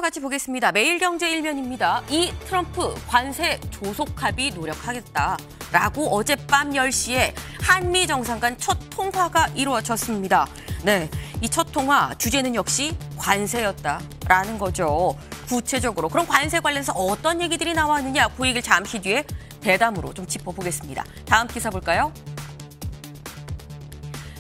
같이 보겠습니다. 매일경제 일면입니다. 이 트럼프 관세 조속 합의 노력하겠다라고 어젯밤 10시에 한미 정상 간 첫 통화가 이루어졌습니다. 네, 이 첫 통화 주제는 역시 관세였다라는 거죠. 구체적으로 그럼 관세 관련해서 어떤 얘기들이 나왔느냐, 그 얘기를 잠시 뒤에 대담으로 좀 짚어보겠습니다. 다음 기사 볼까요?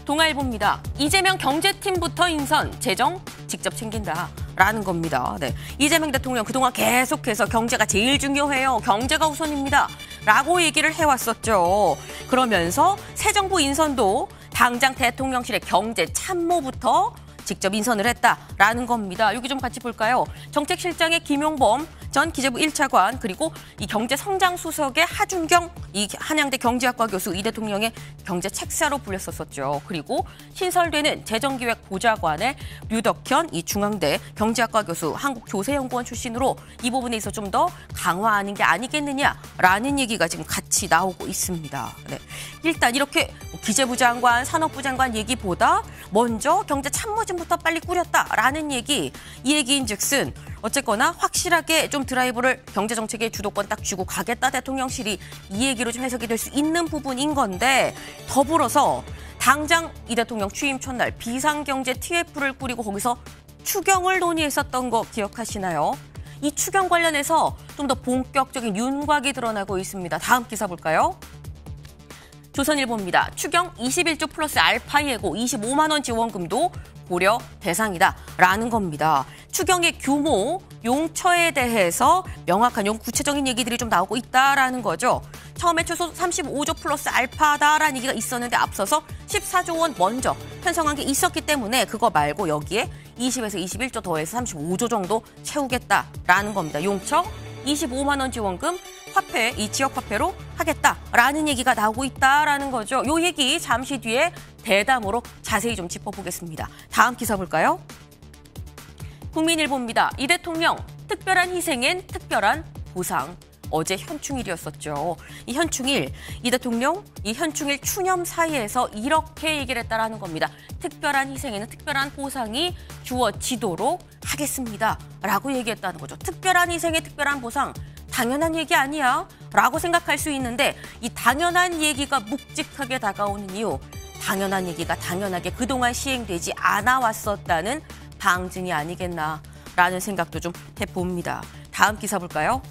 동아일보입니다. 이재명 경제팀부터 인선, 재정 직접 챙긴다라는 겁니다. 네, 이재명 대통령 그동안 계속해서 경제가 제일 중요해요. 경제가 우선입니다. 라고 얘기를 해왔었죠. 그러면서 새 정부 인선도 당장 대통령실의 경제참모부터 직접 인선을 했다라는 겁니다. 여기 좀 같이 볼까요? 정책실장의 김용범 전 기재부 1차관, 그리고 이 경제성장수석의 하준경 이 한양대 경제학과 교수, 이 대통령의 경제책사로 불렸었죠. 그리고 신설되는 재정기획보좌관의 류덕현 이 중앙대 경제학과 교수, 한국교세연구원 출신으로 이 부분에 있어 좀 더 강화하는 게 아니겠느냐라는 얘기가 지금 같이 나오고 있습니다. 네. 일단 이렇게 기재부 장관, 산업부 장관 얘기보다 먼저 경제참모진부터 빨리 꾸렸다라는 얘기, 이 얘기인즉슨 어쨌거나 확실하게 좀 드라이브를 경제정책의 주도권 딱 쥐고 가겠다 대통령실이, 이 얘기로 좀 해석이 될 수 있는 부분인 건데, 더불어서 당장 이 대통령 취임 첫날 비상경제 TF를 꾸리고 거기서 추경을 논의했었던 거 기억하시나요? 이 추경 관련해서 좀 더 본격적인 윤곽이 드러나고 있습니다. 다음 기사 볼까요? 조선일보입니다. 추경 21조 플러스 알파 예고 25만 원 지원금도 고려 대상이다라는 겁니다. 추경의 규모, 용처에 대해서 명확한 구체적인 얘기들이 좀 나오고 있다라는 거죠. 처음에 최소 35조 플러스 알파다라는 얘기가 있었는데 앞서서 14조 원 먼저 편성한 게 있었기 때문에 그거 말고 여기에 20에서 21조 더해서 35조 정도 채우겠다라는 겁니다. 용처 25만 원 지원금 화폐, 이 지역 화폐로 하겠다라는 얘기가 나오고 있다라는 거죠. 요 얘기 잠시 뒤에 대담으로 자세히 좀 짚어보겠습니다. 다음 기사 볼까요? 국민일보입니다. 이 대통령 특별한 희생엔 특별한 보상. 어제 현충일이었었죠. 이 현충일, 이 대통령 이 현충일 추념 사이에서 이렇게 얘기를 했다라는 겁니다. 특별한 희생에는 특별한 보상이 주어지도록 하겠습니다. 라고 얘기했다는 거죠. 특별한 희생에 특별한 보상. 당연한 얘기 아니야? 라고 생각할 수 있는데, 이 당연한 얘기가 묵직하게 다가오는 이유, 당연한 얘기가 당연하게 그동안 시행되지 않아 왔었다는 방증이 아니겠나라는 생각도 좀 해봅니다. 다음 기사 볼까요?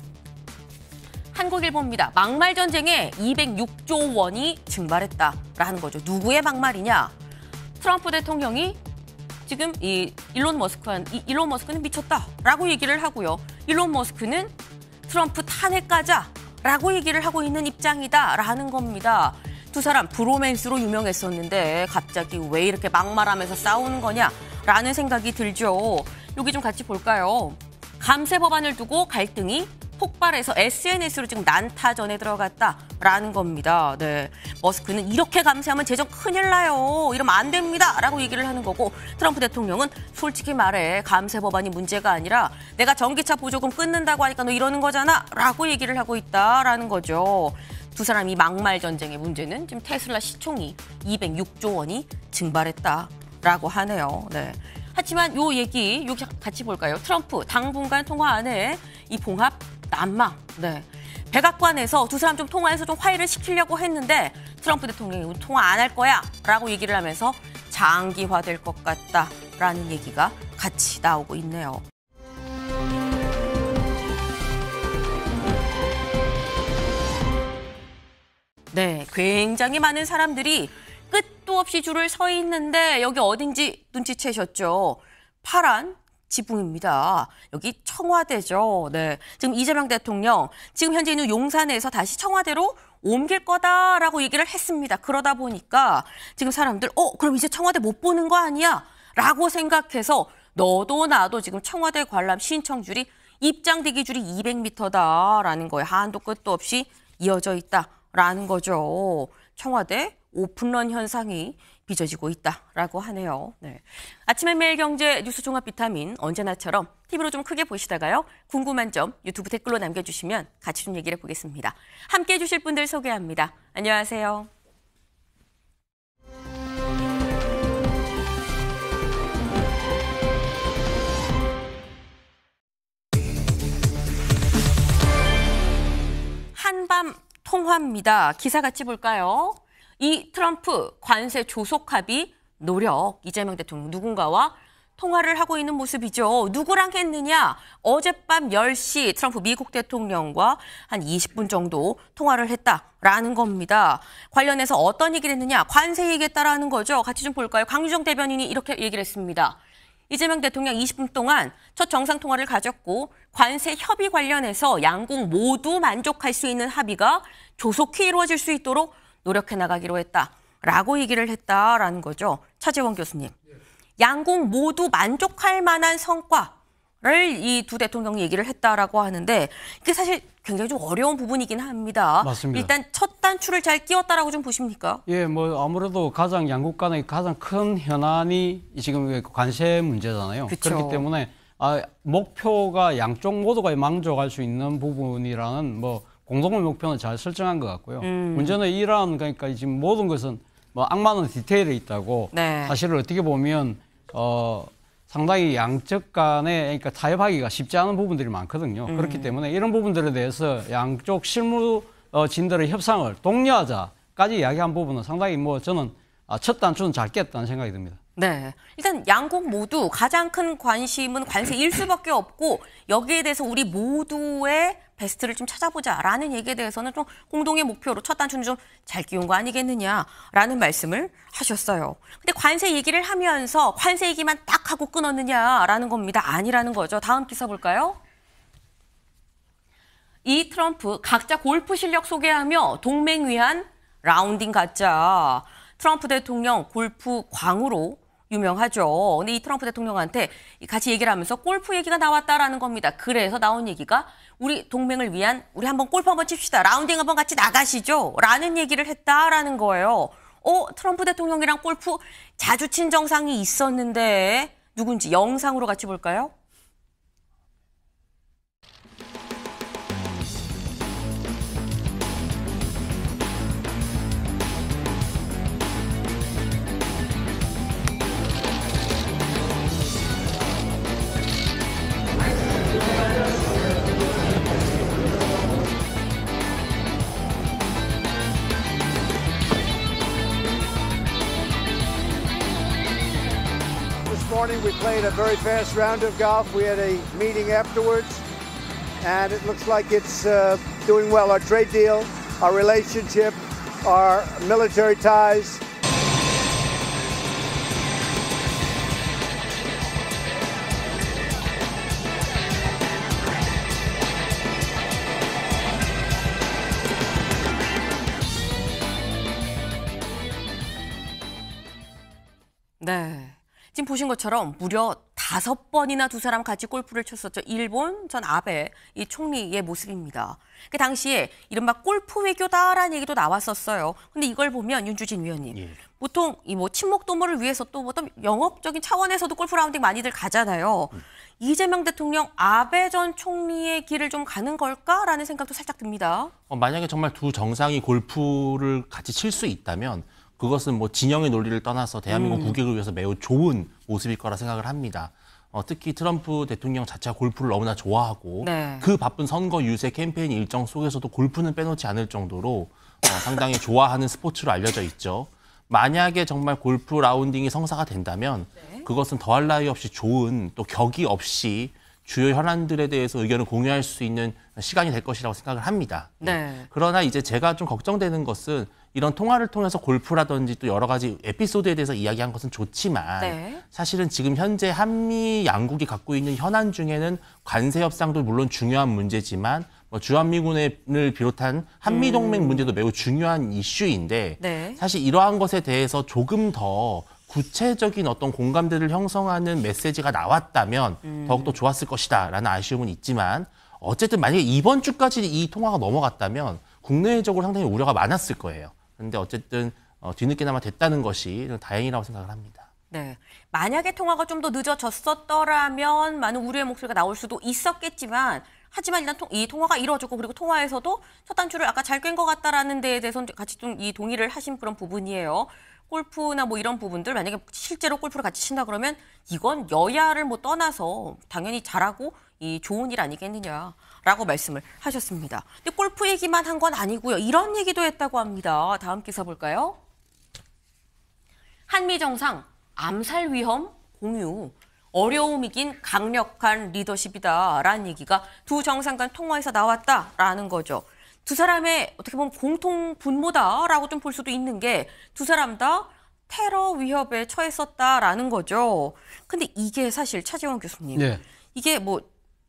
한국일보입니다. 막말 전쟁에 206조 원이 증발했다라는 거죠. 누구의 막말이냐? 트럼프 대통령이 지금 일론 머스크는 미쳤다라고 얘기를 하고요. 일론 머스크는 트럼프 탄핵가자라고 얘기를 하고 있는 입장이다라는 겁니다. 두 사람 브로맨스로 유명했었는데 갑자기 왜 이렇게 막말하면서 싸우는 거냐라는 생각이 들죠. 여기 좀 같이 볼까요? 감세 법안을 두고 갈등이 폭발해서 SNS로 지금 난타전에 들어갔다라는 겁니다. 네, 머스크는 이렇게 감세하면 재정 큰일 나요. 이러면 안 됩니다. 라고 얘기를 하는 거고, 트럼프 대통령은 솔직히 말해 감세 법안이 문제가 아니라 내가 전기차 보조금 끊는다고 하니까 너 이러는 거잖아. 라고 얘기를 하고 있다라는 거죠. 두 사람이 막말 전쟁의 문제는 지금 테슬라 시총이 206조 원이 증발했다라고 하네요. 네. 하지만 요 얘기 같이 볼까요? 트럼프 당분간 통화 안에 이 봉합 난망. 네. 백악관에서 두 사람 좀 통화해서 좀 화해를 시키려고 했는데 트럼프 대통령이 통화 안 할 거야 라고 얘기를 하면서 장기화될 것 같다라는 얘기가 같이 나오고 있네요. 네, 굉장히 많은 사람들이 끝도 없이 줄을 서 있는데 여기 어딘지 눈치채셨죠? 파란 지붕입니다. 여기 청와대죠. 네, 지금 이재명 대통령 지금 현재 있는 용산에서 다시 청와대로 옮길 거다라고 얘기를 했습니다. 그러다 보니까 지금 사람들 그럼 이제 청와대 못 보는 거 아니야? 라고 생각해서 너도 나도 지금 청와대 관람 신청줄이 입장 대기줄이 200m다라는 거예요. 한도 끝도 없이 이어져 있다라는 거죠. 청와대 오픈런 현상이 빚어지고 있다라고 하네요. 네. 아침의 매일경제 뉴스 종합 비타민, 언제나처럼 TV로 좀 크게 보시다가요. 궁금한 점 유튜브 댓글로 남겨주시면 같이 좀 얘기를 해보겠습니다. 함께해 주실 분들 소개합니다. 안녕하세요. 어젯밤 통화입니다. 기사 같이 볼까요? 이 트럼프 관세 조속 합의 노력, 이재명 대통령 누군가와 통화를 하고 있는 모습이죠. 누구랑 했느냐? 어젯밤 10시 트럼프 미국 대통령과 한 20분 정도 통화를 했다라는 겁니다. 관련해서 어떤 얘기를 했느냐? 관세 얘기했다라는 거죠. 같이 좀 볼까요? 강유정 대변인이 이렇게 얘기를 했습니다. 이재명 대통령 20분 동안 첫 정상 통화를 가졌고 관세 협의 관련해서 양국 모두 만족할 수 있는 합의가 조속히 이루어질 수 있도록 노력해 나가기로 했다라고 얘기를 했다라는 거죠. 차재원 교수님. 양국 모두 만족할 만한 성과를 이 두 대통령이 얘기를 했다라고 하는데 이게 사실 굉장히 좀 어려운 부분이긴 합니다. 맞습니다. 일단 첫 단추를 잘 끼웠다라고 좀 보십니까? 예, 뭐 아무래도 가장 양국 간의 가장 큰 현안이 지금 관세 문제잖아요. 그쵸. 그렇기 때문에 목표가 양쪽 모두가 만족할 수 있는 부분이라는 뭐 공동의 목표는 잘 설정한 것 같고요. 문제는 이러한 그러니까 지금 모든 것은 뭐 악마는 디테일에 있다고 네. 사실 어떻게 보면 상당히 양측 간에 그러니까 타협하기가 쉽지 않은 부분들이 많거든요. 그렇기 때문에 이런 부분들에 대해서 양쪽 실무진들의 협상을 독려하자까지 이야기한 부분은 상당히 뭐 저는 첫 단추는 잘 깼다는 생각이 듭니다. 네. 일단 양국 모두 가장 큰 관심은 관세일 수밖에 없고 여기에 대해서 우리 모두의 베스트를 좀 찾아보자라는 얘기에 대해서는 좀 공동의 목표로 첫 단추는 좀 잘 끼운 거 아니겠느냐라는 말씀을 하셨어요. 근데 관세 얘기를 하면서 관세 얘기만 딱 하고 끊었느냐라는 겁니다. 아니라는 거죠. 다음 기사 볼까요? 이 트럼프 각자 골프 실력 소개하며 동맹 위한 라운딩 갖자. 트럼프 대통령 골프 광으로 유명하죠. 근데 이 트럼프 대통령한테 같이 얘기를 하면서 골프 얘기가 나왔다라는 겁니다. 그래서 나온 얘기가 우리 동맹을 위한 우리 한번 골프 한번 칩시다. 라운딩 한번 같이 나가시죠. 라는 얘기를 했다라는 거예요. 트럼프 대통령이랑 골프 자주 친 정상이 있었는데 누군지 영상으로 같이 볼까요? This morning we played a very fast round of golf. We had a meeting afterwards, and it looks like it's doing well. Our trade deal, our relationship, our military ties. 네. 지금 보신 것처럼 무려 5번이나 두 사람 같이 골프를 쳤었죠. 일본 전 아베 이 총리의 모습입니다. 그 당시에 이른바 골프 외교다라는 얘기도 나왔었어요. 근데 이걸 보면 윤주진 위원님, 보통 이 뭐 친목 도모를 위해서 또 어떤 영업적인 차원에서도 골프 라운딩 많이들 가잖아요. 이재명 대통령 아베 전 총리의 길을 좀 가는 걸까라는 생각도 살짝 듭니다. 만약에 정말 두 정상이 골프를 같이 칠 수 있다면 그것은 뭐 진영의 논리를 떠나서 대한민국 국익을 위해서 매우 좋은 모습일 거라 생각을 합니다. 특히 트럼프 대통령 자체가 골프를 너무나 좋아하고 네. 그 바쁜 선거 유세 캠페인 일정 속에서도 골프는 빼놓지 않을 정도로 상당히 좋아하는 스포츠로 알려져 있죠. 만약에 정말 골프 라운딩이 성사가 된다면 그것은 더할 나위 없이 좋은 또 격이 없이 주요 현안들에 대해서 의견을 공유할 수 있는 시간이 될 것이라고 생각을 합니다. 네. 그러나 이제 제가 좀 걱정되는 것은 이런 통화를 통해서 골프라든지 또 여러 가지 에피소드에 대해서 이야기한 것은 좋지만 네. 사실은 지금 현재 한미 양국이 갖고 있는 현안 중에는 관세 협상도 물론 중요한 문제지만 뭐 주한미군을 비롯한 한미동맹 문제도 매우 중요한 이슈인데 네. 사실 이러한 것에 대해서 조금 더 구체적인 어떤 공감대를 형성하는 메시지가 나왔다면 더욱더 좋았을 것이다라는 아쉬움은 있지만 어쨌든 만약에 이번 주까지 이 통화가 넘어갔다면 국내적으로 상당히 우려가 많았을 거예요. 그런데 어쨌든 뒤늦게나마 됐다는 것이 다행이라고 생각을 합니다. 네. 만약에 통화가 좀 더 늦어졌었더라면 많은 우려의 목소리가 나올 수도 있었겠지만 하지만 일단 이 통화가 이루어졌고 그리고 통화에서도 첫 단추를 아까 잘 꿰인 것 같다라는 데에 대해서는 같이 좀 이 동의를 하신 그런 부분이에요. 골프나 뭐 이런 부분들 만약에 실제로 골프를 같이 친다 그러면 이건 여야를 뭐 떠나서 당연히 잘하고 이 좋은 일 아니겠느냐라는 라고 말씀을 하셨습니다. 근데 골프 얘기만 한 건 아니고요. 이런 얘기도 했다고 합니다. 다음 기사 볼까요? 한미 정상 암살 위험 공유. 어려움이긴 강력한 리더십이다라는 얘기가 두 정상 간 통화에서 나왔다라는 거죠. 두 사람의 어떻게 보면 공통 분모다라고 좀 볼 수도 있는 게 두 사람 다 테러 위협에 처했었다라는 거죠. 근데 이게 사실 차지원 교수님, 네. 이게 뭐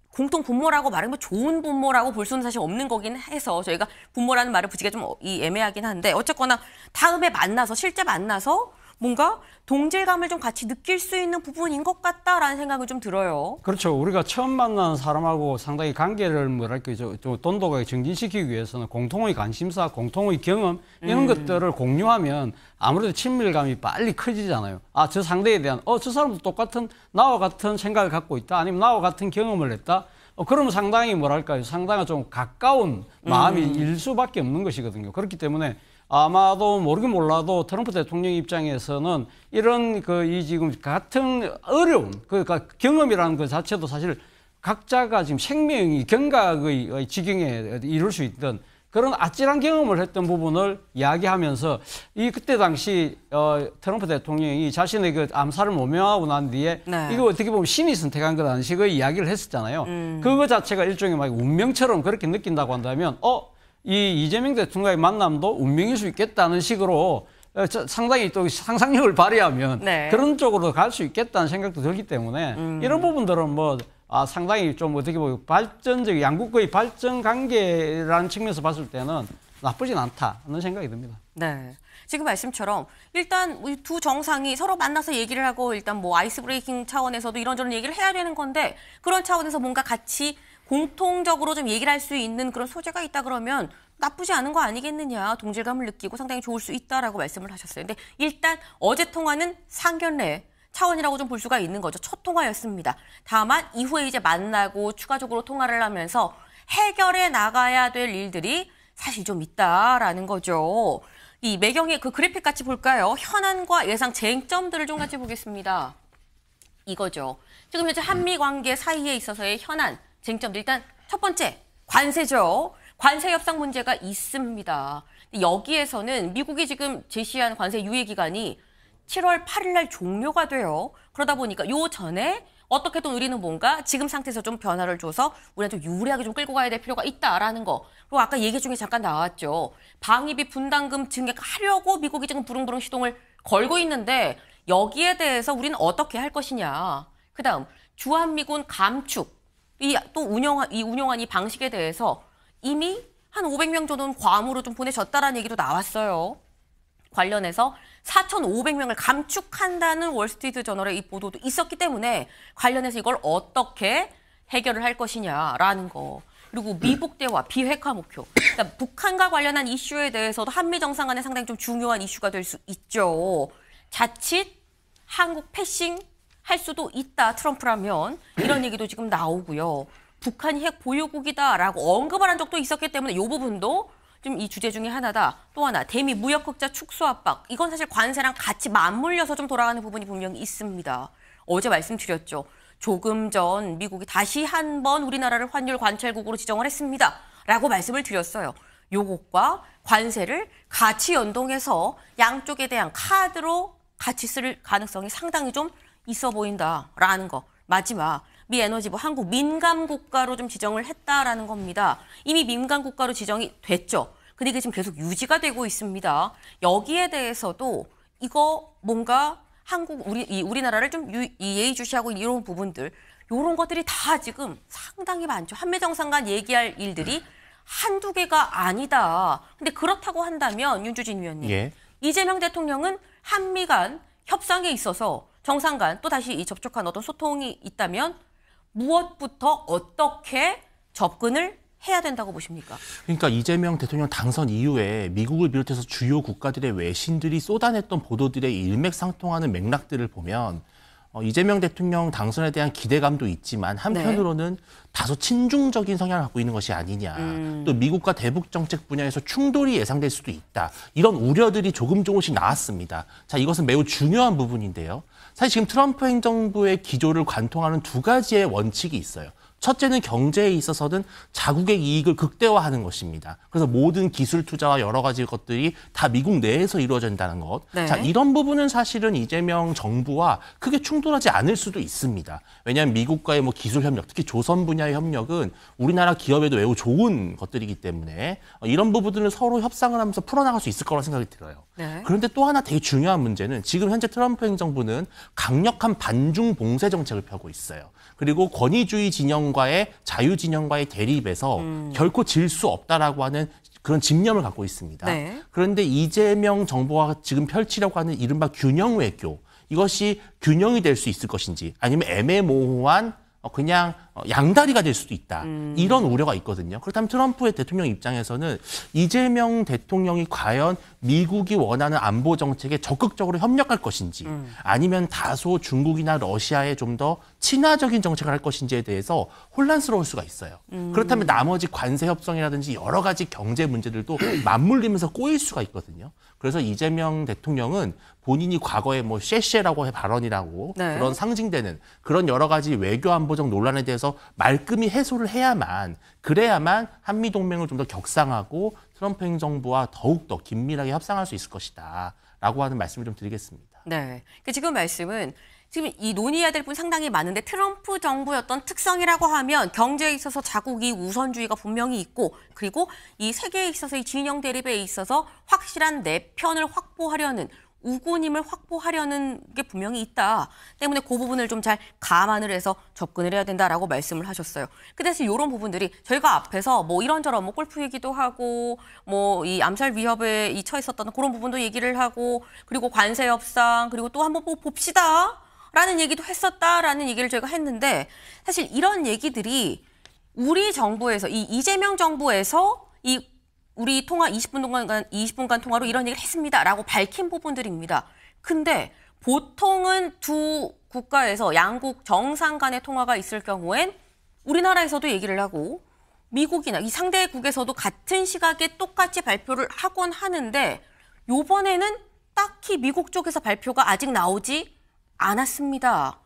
공통 분모라고 말하면 좋은 분모라고 볼 수는 사실 없는 거긴 해서 저희가 분모라는 말을 붙이기가 좀 애매하긴 한데 어쨌거나 다음에 만나서 실제 만나서 뭔가 동질감을 좀 같이 느낄 수 있는 부분인 것 같다라는 생각이 좀 들어요. 그렇죠. 우리가 처음 만나는 사람하고 상당히 관계를 뭐랄까 좀 돈독하게 정진시키기 위해서는 공통의 관심사, 공통의 경험 이런 것들을 공유하면 아무래도 친밀감이 빨리 커지잖아요. 아, 저 상대에 대한 저 사람도 똑같은 나와 같은 생각을 갖고 있다. 아니면 나와 같은 경험을 했다. 그러면 상당히 뭐랄까요. 상당히 좀 가까운 마음이 일 수밖에 없는 것이거든요. 그렇기 때문에 아마도 모르긴 몰라도 트럼프 대통령 입장에서는 이런 이 지금 같은 어려운 그러니까 경험이라는 것 자체도 사실 각자가 지금 생명이 경각의 지경에 이룰 수 있던 그런 아찔한 경험을 했던 부분을 이야기하면서 그때 당시 트럼프 대통령이 자신의 그 암살을 모명하고 난 뒤에 네. 이거 어떻게 보면 신이 선택한 거라는 식의 이야기를 했었잖아요. 그거 자체가 일종의 막 운명처럼 그렇게 느낀다고 한다면 이 이재명 대통령의 만남도 운명일 수 있겠다는 식으로 상당히 또 상상력을 발휘하면 네. 그런 쪽으로 갈 수 있겠다는 생각도 들기 때문에 이런 부분들은 뭐 상당히 좀 어떻게 보면 발전적 양국의 발전 관계라는 측면에서 봤을 때는 나쁘진 않다는 생각이 듭니다. 네. 지금 말씀처럼 일단 우리 두 정상이 서로 만나서 얘기를 하고 일단 뭐 아이스 브레이킹 차원에서도 이런저런 얘기를 해야 되는 건데 그런 차원에서 뭔가 같이 공통적으로 좀 얘기를 할 수 있는 그런 소재가 있다 그러면 나쁘지 않은 거 아니겠느냐. 동질감을 느끼고 상당히 좋을 수 있다라고 말씀을 하셨어요. 근데 일단 어제 통화는 상견례 차원이라고 좀 볼 수가 있는 거죠. 첫 통화였습니다. 다만 이후에 이제 만나고 추가적으로 통화를 하면서 해결해 나가야 될 일들이 사실 좀 있다라는 거죠. 이 매경의 그 그래픽 같이 볼까요? 현안과 예상 쟁점들을 좀 같이 보겠습니다. 이거죠. 지금 현재 한미 관계 사이에 있어서의 현안, 쟁점들. 일단 첫 번째, 관세죠. 관세 협상 문제가 있습니다. 여기에서는 미국이 지금 제시한 관세 유예 기간이 7월 8일 날 종료가 돼요. 그러다 보니까 요 전에 어떻게든 우리는 뭔가 지금 상태에서 좀 변화를 줘서 우리가 좀 유리하게 좀 끌고 가야 될 필요가 있다라는 거. 그리고 아까 얘기 중에 잠깐 나왔죠. 방위비 분담금 증액하려고 미국이 지금 부릉부릉 시동을 걸고 있는데 여기에 대해서 우리는 어떻게 할 것이냐. 그다음 주한미군 감축. 이 운영한 이 방식에 대해서 이미 한 500명 정도는 괌으로 좀 보내졌다라는 얘기도 나왔어요. 관련해서 4,500명을 감축한다는 월스트리트 저널의 이 보도도 있었기 때문에 관련해서 이걸 어떻게 해결을 할 것이냐라는 거. 그리고 미국 대화 비핵화 목표. 그러니까 북한과 관련한 이슈에 대해서도 한미 정상 간에 상당히 좀 중요한 이슈가 될 수 있죠. 자칫 한국 패싱 할 수도 있다, 트럼프라면. 이런 얘기도 지금 나오고요. 북한이 핵 보유국이다라고 언급을 한 적도 있었기 때문에 이 부분도 좀 이 주제 중에 하나다. 또 하나, 대미 무역 흑자 축소 압박. 이건 사실 관세랑 같이 맞물려서 좀 돌아가는 부분이 분명히 있습니다. 어제 말씀드렸죠. 조금 전 미국이 다시 한번 우리나라를 환율 관찰국으로 지정을 했습니다. 라고 말씀을 드렸어요. 요것과 관세를 같이 연동해서 양쪽에 대한 카드로 같이 쓸 가능성이 상당히 좀 있어 보인다라는 거. 마지막, 미 에너지부 한국 민감국가로 좀 지정을 했다라는 겁니다. 이미 민감국가로 지정이 됐죠. 근데 이게 지금 계속 유지가 되고 있습니다. 여기에 대해서도 이거 뭔가 우리나라를 좀 예의주시하고 이런 부분들, 이런 것들이 다 지금 상당히 많죠. 한미 정상 간 얘기할 일들이 한두 개가 아니다. 근데 그렇다고 한다면 윤주진 위원님, 예. 이재명 대통령은 한미 간 협상에 있어서 정상 간 또 다시 이 접촉한 어떤 소통이 있다면 무엇부터 어떻게 접근을 해야 된다고 보십니까? 그러니까 이재명 대통령 당선 이후에 미국을 비롯해서 주요 국가들의 외신들이 쏟아냈던 보도들의 일맥상통하는 맥락들을 보면 이재명 대통령 당선에 대한 기대감도 있지만 한편으로는 다소 친중적인 성향을 갖고 있는 것이 아니냐. 또 미국과 대북 정책 분야에서 충돌이 예상될 수도 있다. 이런 우려들이 조금씩 나왔습니다. 자, 이것은 매우 중요한 부분인데요. 사실 지금 트럼프 행정부의 기조를 관통하는 두 가지의 원칙이 있어요. 첫째는 경제에 있어서는 자국의 이익을 극대화하는 것입니다. 그래서 모든 기술 투자와 여러 가지 것들이 다 미국 내에서 이루어진다는 것. 네. 자, 이런 부분은 사실은 이재명 정부와 크게 충돌하지 않을 수도 있습니다. 왜냐하면 미국과의 뭐 기술 협력, 특히 조선 분야의 협력은 우리나라 기업에도 매우 좋은 것들이기 때문에 이런 부분들은 서로 협상을 하면서 풀어나갈 수 있을 거라고 생각이 들어요. 네. 그런데 또 하나 되게 중요한 문제는 지금 현재 트럼프 행정부는 강력한 반중 봉쇄 정책을 펴고 있어요. 그리고 권위주의 진영과의 자유 진영과의 대립에서 결코 질 수 없다라고 하는 그런 집념을 갖고 있습니다. 네. 그런데 이재명 정부가 지금 펼치려고 하는 이른바 균형 외교, 이것이 균형이 될 수 있을 것인지 아니면 애매모호한 그냥 양다리가 될 수도 있다. 이런 우려가 있거든요. 그렇다면 트럼프 대통령 입장에서는 이재명 대통령이 과연 미국이 원하는 안보 정책에 적극적으로 협력할 것인지 아니면 다소 중국이나 러시아에 좀 더 친화적인 정책을 할 것인지에 대해서 혼란스러울 수가 있어요. 그렇다면 나머지 관세 협상이라든지 여러 가지 경제 문제들도 맞물리면서 꼬일 수가 있거든요. 그래서 이재명 대통령은 본인이 과거에 뭐 쉐쉐라고 발언이라고 네. 그런 상징되는 그런 여러 가지 외교 안보적 논란에 대해서 말끔히 해소를 해야만 그래야만 한미 동맹을 좀 더 격상하고 트럼프 행정부와 더욱더 긴밀하게 협상할 수 있을 것이다라고 하는 말씀을 좀 드리겠습니다. 네. 지금 말씀은 지금 이 논의해야 될 분 상당히 많은데 트럼프 정부의 어떤 특성이라고 하면 경제에 있어서 자국이 우선주의가 분명히 있고 그리고 이 세계에 있어서의 진영 대립에 있어서 확실한 내 편을 확보하려는 우군임을 확보하려는 게 분명히 있다. 때문에 그 부분을 좀 잘 감안을 해서 접근을 해야 된다라고 말씀을 하셨어요. 그 대신 이런 부분들이 저희가 앞에서 뭐 이런저런 뭐 골프 얘기도 하고 뭐 이 암살 위협에 이 처했었던 그런 부분도 얘기를 하고 그리고 관세 협상 그리고 또 한번 봅시다. 라는 얘기도 했었다라는 얘기를 저희가 했는데 사실 이런 얘기들이 우리 정부에서 이 이재명 정부에서 이 우리 통화 20분간 통화로 이런 얘기를 했습니다라고 밝힌 부분들입니다. 근데 보통은 두 국가에서 양국 정상 간의 통화가 있을 경우엔 우리나라에서도 얘기를 하고 미국이나 이 상대국에서도 같은 시각에 똑같이 발표를 하곤 하는데 요번에는 딱히 미국 쪽에서 발표가 아직 나오지 않았습니다.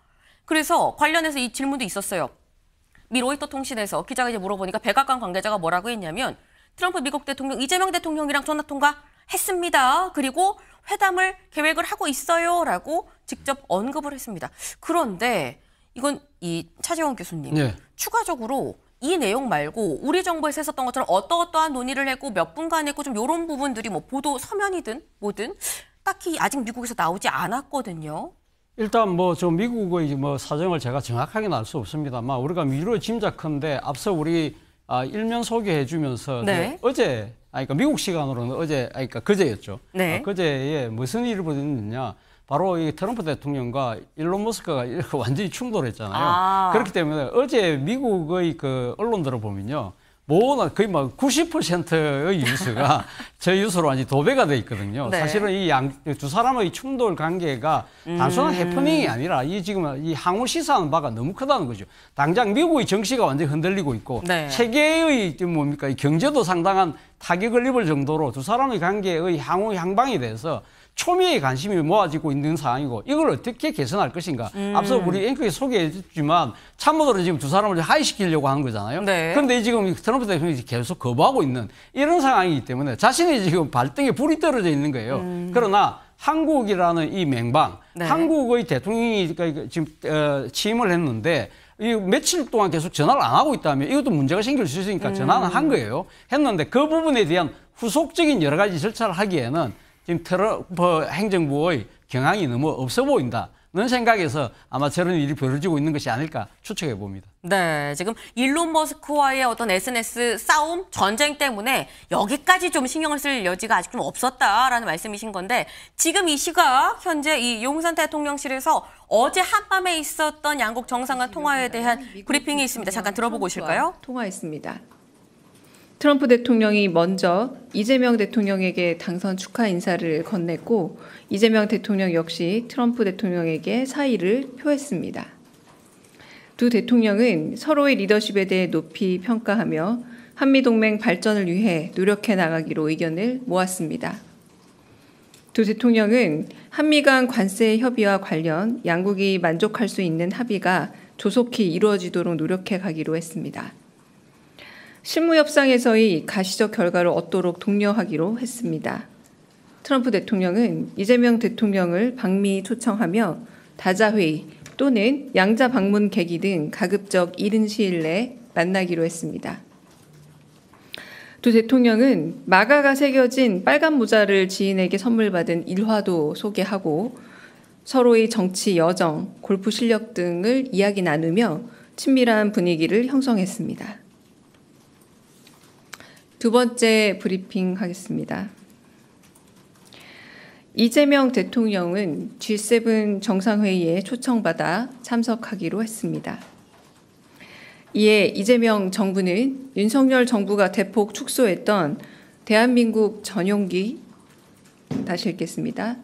그래서 관련해서 이 질문도 있었어요. 미 로이터 통신에서 기자가 이제 물어보니까 백악관 관계자가 뭐라고 했냐면 트럼프 미국 대통령 이재명 대통령이랑 전화통화 했습니다. 그리고 회담을 계획을 하고 있어요라고 직접 언급을 했습니다. 그런데 이건 이 차재원 교수님 네. 추가적으로 이 내용 말고 우리 정부에서 했었던 것처럼 어떠어떠한 논의를 했고 몇 분간 했고 좀 이런 부분들이 뭐 보도 서면이든 뭐든 딱히 아직 미국에서 나오지 않았거든요. 일단 뭐 저 미국의 뭐 사정을 제가 정확하게는 알 수 없습니다만 우리가 미루어 짐작컨대 앞서 우리 일면 소개해 주면서 네. 어제 그러니까 미국 시간으로는 어제 그러니까 그제였죠. 네. 그제에 무슨 일이 벌어졌느냐? 바로 이 트럼프 대통령과 일론 머스크가 이렇게 완전히 충돌했잖아요. 그렇기 때문에 어제 미국의 그 언론들을 보면요. 뭐 거의 막 90%의 뉴스가 저 뉴스로 완전히 도배가 돼 있거든요. 네. 사실은 이 두 사람의 충돌 관계가 단순한 해프닝이 아니라 이 지금 이 향후 시사하는 바가 너무 크다는 거죠. 당장 미국의 정치가 완전히 흔들리고 있고 네. 세계의 뭡니까 이 경제도 상당한 타격을 입을 정도로 두 사람의 관계의 향후 향방에 대해서 초미의 관심이 모아지고 있는 상황이고 이걸 어떻게 개선할 것인가. 앞서 우리 앵커에 소개해줬지만 참모들은 지금 두 사람을 하이시키려고 하는 거잖아요. 네. 그런데 지금 트럼프 대통령이 계속 거부하고 있는 이런 상황이기 때문에 자신이 지금 발등에 불이 떨어져 있는 거예요. 그러나 한국이라는 이 맹방, 네. 한국의 대통령이 지금 취임을 했는데 이 며칠 동안 계속 전화를 안 하고 있다면 이것도 문제가 생길 수 있으니까 전화는 한 거예요. 했는데 그 부분에 대한 후속적인 여러 가지 절차를 하기에는 지금 트럼프 행정부의 경향이 너무 없어 보인다는 생각에서 아마 저런 일이 벌어지고 있는 것이 아닐까 추측해 봅니다. 네, 지금 일론 머스크와의 어떤 SNS 싸움, 전쟁 때문에 여기까지 좀 신경을 쓸 여지가 아직 좀 없었다라는 말씀이신 건데 지금 이 시각 현재 이 용산 대통령실에서 어제 한밤에 있었던 양국 정상 간 통화에 대한 브리핑이 있습니다. 잠깐 들어보고 오실까요? 통화했습니다. 트럼프 대통령이 먼저 이재명 대통령에게 당선 축하 인사를 건넸고 이재명 대통령 역시 트럼프 대통령에게 사의를 표했습니다. 두 대통령은 서로의 리더십에 대해 높이 평가하며 한미동맹 발전을 위해 노력해 나가기로 의견을 모았습니다. 두 대통령은 한미 간 관세 협의와 관련 양국이 만족할 수 있는 합의가 조속히 이루어지도록 노력해 가기로 했습니다. 실무 협상에서의 가시적 결과를 얻도록 독려하기로 했습니다. 트럼프 대통령은 이재명 대통령을 방미 초청하며 다자회의 또는 양자 방문 계기 등 가급적 이른 시일 내에 만나기로 했습니다. 두 대통령은 마가가 새겨진 빨간 모자를 지인에게 선물 받은 일화도 소개하고 서로의 정치 여정, 골프 실력 등을 이야기 나누며 친밀한 분위기를 형성했습니다. 두 번째 브리핑 하겠습니다. 이재명 대통령은 G7 정상회의에 초청받아 참석하기로 했습니다. 이에 이재명 정부는 윤석열 정부가 대폭 축소했던 대한민국 전용기, 다시 읽겠습니다.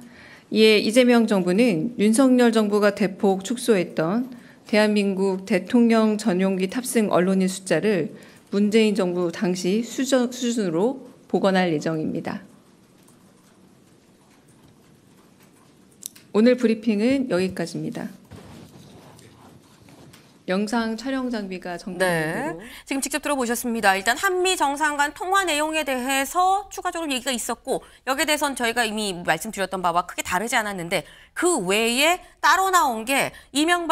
이에 이재명 정부는 윤석열 정부가 대폭 축소했던 대한민국 대통령 전용기 탑승 언론인 숫자를 문재인 정부 당시 수준으로 복원할 예정입니다. 오늘 브리핑은 여기까지입니다. 영상 촬영 장비가 정리되고 지금 직접 들어보셨습니다. 일단 한미 정상 간 통화 내용에 대해서 추가적으로 얘기가 있었고 여기에 대해서는 저희가 이미 말씀드렸던 바와 크게 다르지 않았는데 그 외에 따로 나온 게 이재명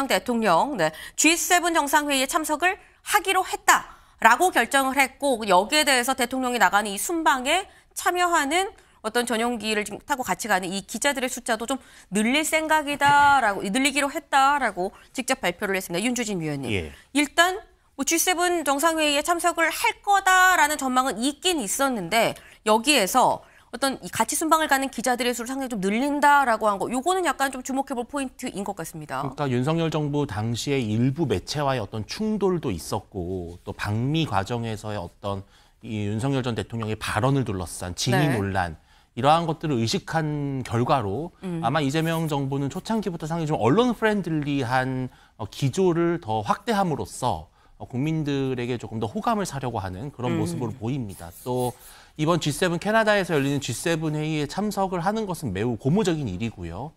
대통령 G7 정상회의에 참석을 하기로 했다라고 결정을 했고 여기에 대해서 대통령이 나가는 이 순방에 참여하는 어떤 전용기를 타고 같이 가는 이 기자들의 숫자도 좀 늘리기로 했다라고 직접 발표를 했습니다. 윤주진 위원님. 예. 일단 G7 정상회의에 참석을 할 거다라는 전망은 있긴 있었는데 여기에서 어떤 이 같이 순방을 가는 기자들의 수를 상당히 좀 늘린다라고 한 거, 요거는 약간 좀 주목해볼 포인트인 것 같습니다. 그러니까 윤석열 정부 당시에 일부 매체와의 어떤 충돌도 있었고 또 방미 과정에서의 어떤 이 윤석열 전 대통령의 발언을 둘러싼 진위 논란 이러한 것들을 의식한 결과로 아마 이재명 정부는 초창기부터 상당히 좀 언론 프렌들리한 기조를 더 확대함으로써 국민들에게 조금 더 호감을 사려고 하는 그런 모습으로 보입니다. 또 이번 G7 캐나다에서 열리는 G7 회의에 참석을 하는 것은 매우 고무적인 일이고요.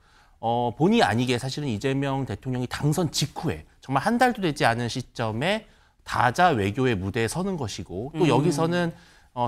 본의 아니게 사실은 이재명 대통령이 당선 직후에 정말 한 달도 되지 않은 시점에 다자 외교의 무대에 서는 것이고 또 여기서는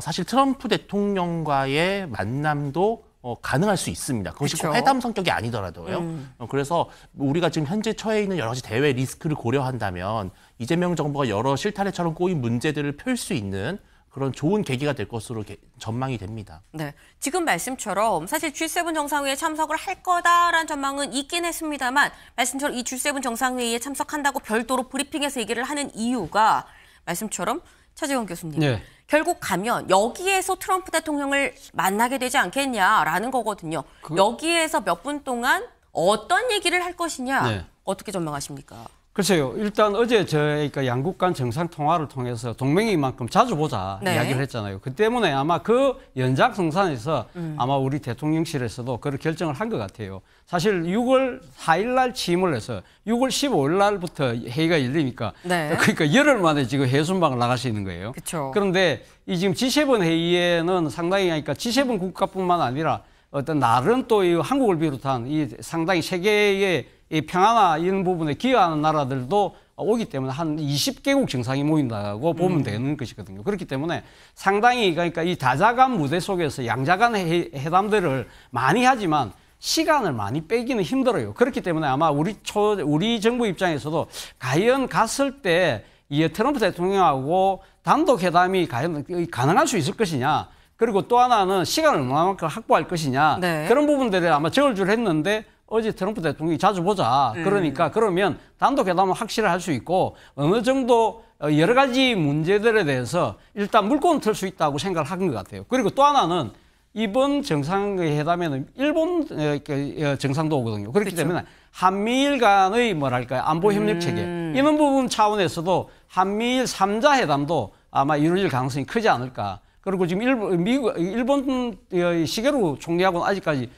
사실 트럼프 대통령과의 만남도 가능할 수 있습니다. 그것이 꼭 회담 성격이 아니더라도요. 그래서 우리가 지금 현재 처해 있는 여러 가지 대외 리스크를 고려한다면 이재명 정부가 여러 실타래처럼 꼬인 문제들을 펼 수 있는 그런 좋은 계기가 될 것으로 전망이 됩니다. 네, 지금 말씀처럼 사실 G7 정상회의에 참석을 할 거다라는 전망은 있긴 했습니다만 말씀처럼 이 G7 정상회의에 참석한다고 별도로 브리핑에서 얘기를 하는 이유가 말씀처럼 차재원 교수님. 네. 결국 가면 여기에서 트럼프 대통령을 만나게 되지 않겠냐라는 거거든요. 여기에서 몇 분 동안 어떤 얘기를 할 것이냐 어떻게 전망하십니까? 글쎄요. 일단 어제 저희가 양국 간 정상 통화를 통해서 동맹이만큼 자주 보자 이야기를 했잖아요. 그 때문에 아마 그 연장성산에서 아마 우리 대통령실에서도 그걸 결정을 한 것 같아요. 사실 6월 4일 날 취임을 해서 6월 15일 날부터 회의가 열리니까 그러니까 열흘 만에 지금 해순방을 나갈 수 있는 거예요. 그쵸. 그런데 이 지금 G7 회의에는 상당히 그러니까 G7 국가뿐만 아니라 어떤 나름 또 이 한국을 비롯한 이 상당히 세계의 이 평화나 이런 부분에 기여하는 나라들도 오기 때문에 한 20개국 정상이 모인다고 보면 되는 것이거든요. 그렇기 때문에 상당히 그러니까 이 다자간 무대 속에서 양자간 회담들을 많이 하지만 시간을 많이 빼기는 힘들어요. 그렇기 때문에 아마 우리 정부 입장에서도 과연 갔을 때 이 트럼프 대통령하고 단독 회담이 과연 가능할 수 있을 것이냐. 그리고 또 하나는 시간을 얼마만큼 확보할 것이냐. 그런 부분들에 아마 저울줄 했는데 어제 트럼프 대통령이 자주 보자. 그러니까 그러면 단독 회담은 확실히 할 수 있고 어느 정도 여러 가지 문제들에 대해서 일단 물꼬는 틀 수 있다고 생각을 한 것 같아요. 그리고 또 하나는 이번 정상회담에는 일본 정상도 오거든요. 그렇기 때문에 한미일 간의 뭐랄까요 안보 협력 체계 이런 부분 차원에서도 한미일 3자 회담도 아마 이루어질 가능성이 크지 않을까. 그리고 지금 일본 시게루 총리하고는 아직까지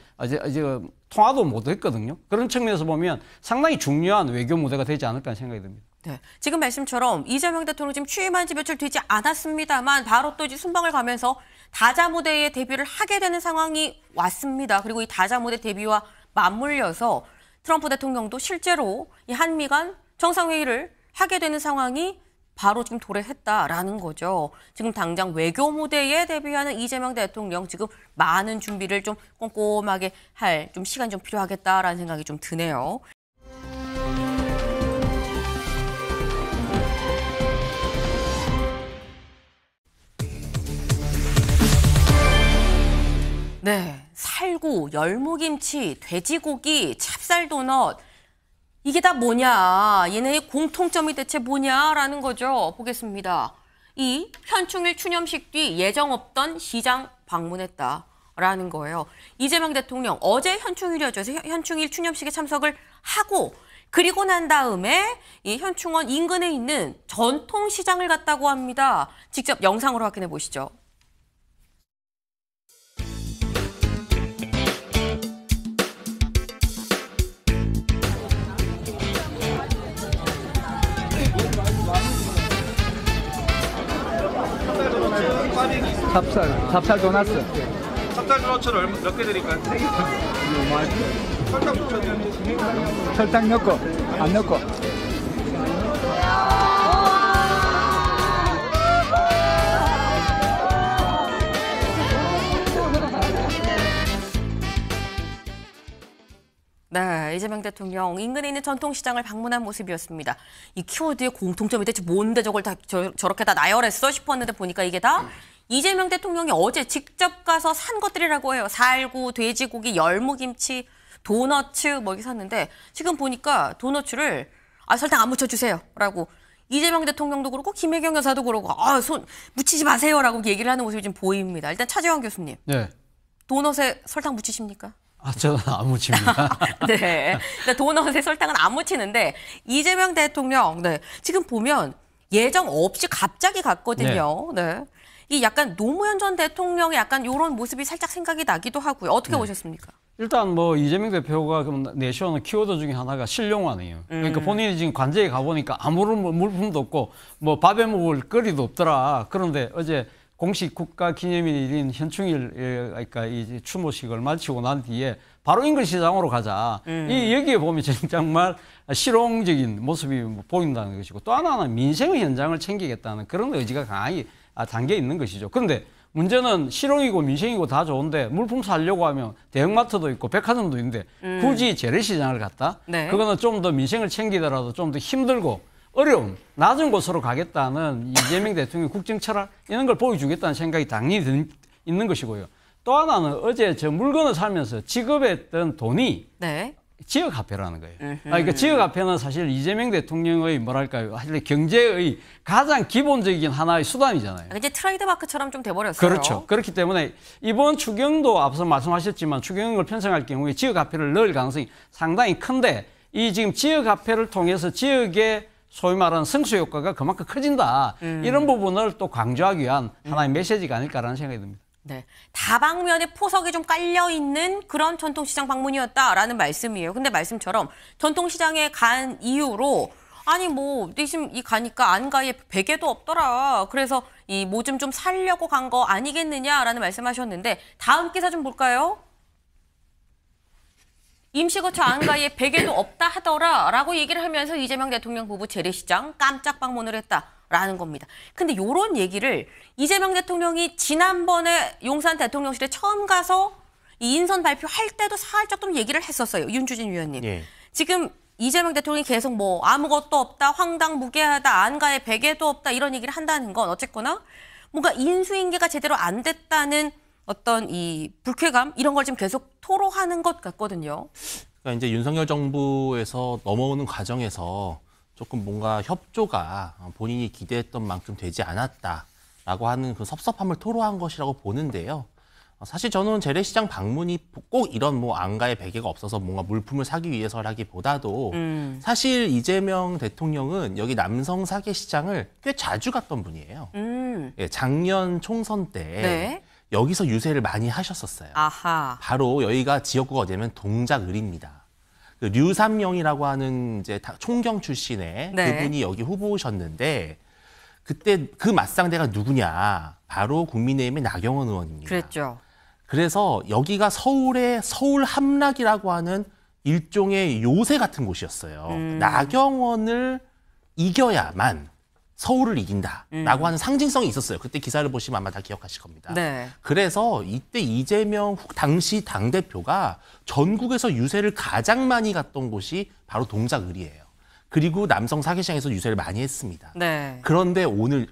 통화도 못 했거든요. 그런 측면에서 보면 상당히 중요한 외교 무대가 되지 않을까 생각이 듭니다. 네, 지금 말씀처럼 이재명 대통령 지금 취임한 지 며칠 되지 않았습니다만 바로 또 이제 순방을 가면서 다자 무대에 데뷔를 하게 되는 상황이 왔습니다. 그리고 이 다자 무대 데뷔와 맞물려서 트럼프 대통령도 실제로 이 한미 간 정상회의를 하게 되는 상황이 바로 지금 도래했다라는 거죠. 지금 당장 외교 무대에 대비하는 이재명 대통령 지금 많은 준비를 좀 꼼꼼하게 할 좀 시간이 좀 필요하겠다라는 생각이 좀 드네요. 네, 살구, 열무김치, 돼지고기, 찹쌀도넛 이게 다 뭐냐, 얘네의 공통점이 대체 뭐냐라는 거죠. 보겠습니다. 이 현충일 추념식 뒤 예정 없던 시장 방문했다라는 거예요. 이재명 대통령 어제 현충일이었죠. 현충일 추념식에 참석을 하고 그리고 난 다음에 이 현충원 인근에 있는 전통시장을 갔다고 합니다. 직접 영상으로 확인해 보시죠. 찹쌀 도넛. 찹쌀 도넛을 몇 개 드릴까요? 설탕 붙여드릴게요. 설탕 넣고 안 넣고. 네, 이재명 대통령 인근에 있는 전통시장을 방문한 모습이었습니다. 이 키워드의 공통점이 대체 뭔데 저걸 다 저렇게 다 나열했어 싶었는데 보니까 이게 다 이재명 대통령이 어제 직접 가서 산 것들이라고 해요. 살구, 돼지고기, 열무김치, 도너츠 뭐 이렇게 샀는데 지금 보니까 도너츠를 설탕 안 묻혀주세요라고 이재명 대통령도 그렇고 김혜경 여사도 그러고 손 묻히지 마세요라고 얘기를 하는 모습이 좀 보입니다. 일단 차재환 교수님, 네. 도넛에 설탕 묻히십니까? 저는 안 묻힙니다. 네. 그러니까 도넛에 설탕은 안 묻히는데 이재명 대통령, 네. 지금 보면 예정 없이 갑자기 갔거든요. 네. 이 약간 노무현 전 대통령의 약간 이런 모습이 살짝 생각이 나기도 하고요. 어떻게 보셨습니까? 일단 뭐 이재명 대표가 내세우는 키워드 중에 하나가 실용화네요. 그러니까 본인이 지금 관제에 가보니까 아무런 물품도 없고 뭐 밥에 먹을 거리도 없더라. 그런데 어제 공식 국가기념일인 현충일, 그러니까 이 추모식을 마치고 난 뒤에 바로 인근시장으로 가자. 여기에 보면 정말 실용적인 모습이 보인다는 것이고 또 하나는 민생의 현장을 챙기겠다는 그런 의지가 강하게 담겨 있는 것이죠. 그런데 문제는 실용이고 민생이고 다 좋은데 물품 사려고 하면 대형마트도 있고 백화점도 있는데 굳이 재래시장을 갔다? 네. 그거는 좀 더 민생을 챙기더라도 좀 더 힘들고 어려운 낮은 곳으로 가겠다는 이재명 대통령의 국정 철학 이런 걸 보여주겠다는 생각이 당연히 있는 것이고요. 또 하나는 어제 저 물건을 사면서 지급했던 돈이 네. 지역화폐라는 거예요. 그러니까 지역화폐는 사실 이재명 대통령의 뭐랄까요, 경제의 가장 기본적인 하나의 수단이잖아요. 이제 트레이드마크처럼 좀 돼버렸어요. 그렇죠. 그렇기 때문에 이번 추경도 앞서 말씀하셨지만 추경을 편성할 경우에 지역화폐를 넣을 가능성이 상당히 큰데 이 지금 지역화폐를 통해서 지역의 소위 말하는 승수 효과가 그만큼 커진다. 이런 부분을 또 강조하기 위한 하나의 메시지가 아닐까라는 생각이 듭니다. 네, 다방면에 포석이 좀 깔려있는 그런 전통시장 방문이었다라는 말씀이에요. 근데 말씀처럼 전통시장에 간 이후로 아니 뭐 지금 이 가니까 안가에 베개도 없더라. 그래서 이 뭐 좀 살려고 간 거 아니겠느냐라는 말씀하셨는데 다음 기사 좀 볼까요? 임시거처 안가에 베개도 없다 하더라라고 얘기를 하면서 이재명 대통령 부부 재래시장 깜짝 방문을 했다라는 겁니다. 근데 이런 얘기를 이재명 대통령이 지난번에 용산 대통령실에 처음 가서 이 인선 발표할 때도 살짝 좀 얘기를 했었어요. 윤주진 위원님. 예. 지금 이재명 대통령이 계속 뭐 아무것도 없다, 황당무계하다, 안가에 베개도 없다 이런 얘기를 한다는 건 어쨌거나 뭔가 인수인계가 제대로 안 됐다는 어떤 이 불쾌감 이런 걸 지금 계속 토로하는 것 같거든요. 그러니까 이제 윤석열 정부에서 넘어오는 과정에서 조금 뭔가 협조가 본인이 기대했던 만큼 되지 않았다라고 하는 그 섭섭함을 토로한 것이라고 보는데요. 사실 저는 재래시장 방문이 꼭 이런 뭐 안가에 베개가 없어서 뭔가 물품을 사기 위해서라기보다도 사실 이재명 대통령은 여기 남성 사계시장을 꽤 자주 갔던 분이에요. 예, 작년 총선 때 네. 여기서 유세를 많이 하셨었어요. 아하. 바로 여기가 지역구가 어디냐면 동작을입니다. 그 류삼영이라고 하는 이제 총경 출신의 네. 그분이 여기 후보셨는데 그때 그 맞상대가 누구냐? 바로 국민의힘의 나경원 의원입니다. 그랬죠. 그래서 여기가 서울의 서울 함락이라고 하는 일종의 요새 같은 곳이었어요. 나경원을 이겨야만 서울을 이긴다라고 하는 상징성이 있었어요. 그때 기사를 보시면 아마 다 기억하실 겁니다. 네. 그래서 이때 이재명 당시 당대표가 전국에서 유세를 가장 많이 갔던 곳이 바로 동작을이에요. 그리고 남성 사계시장에서 유세를 많이 했습니다. 네. 그런데 오늘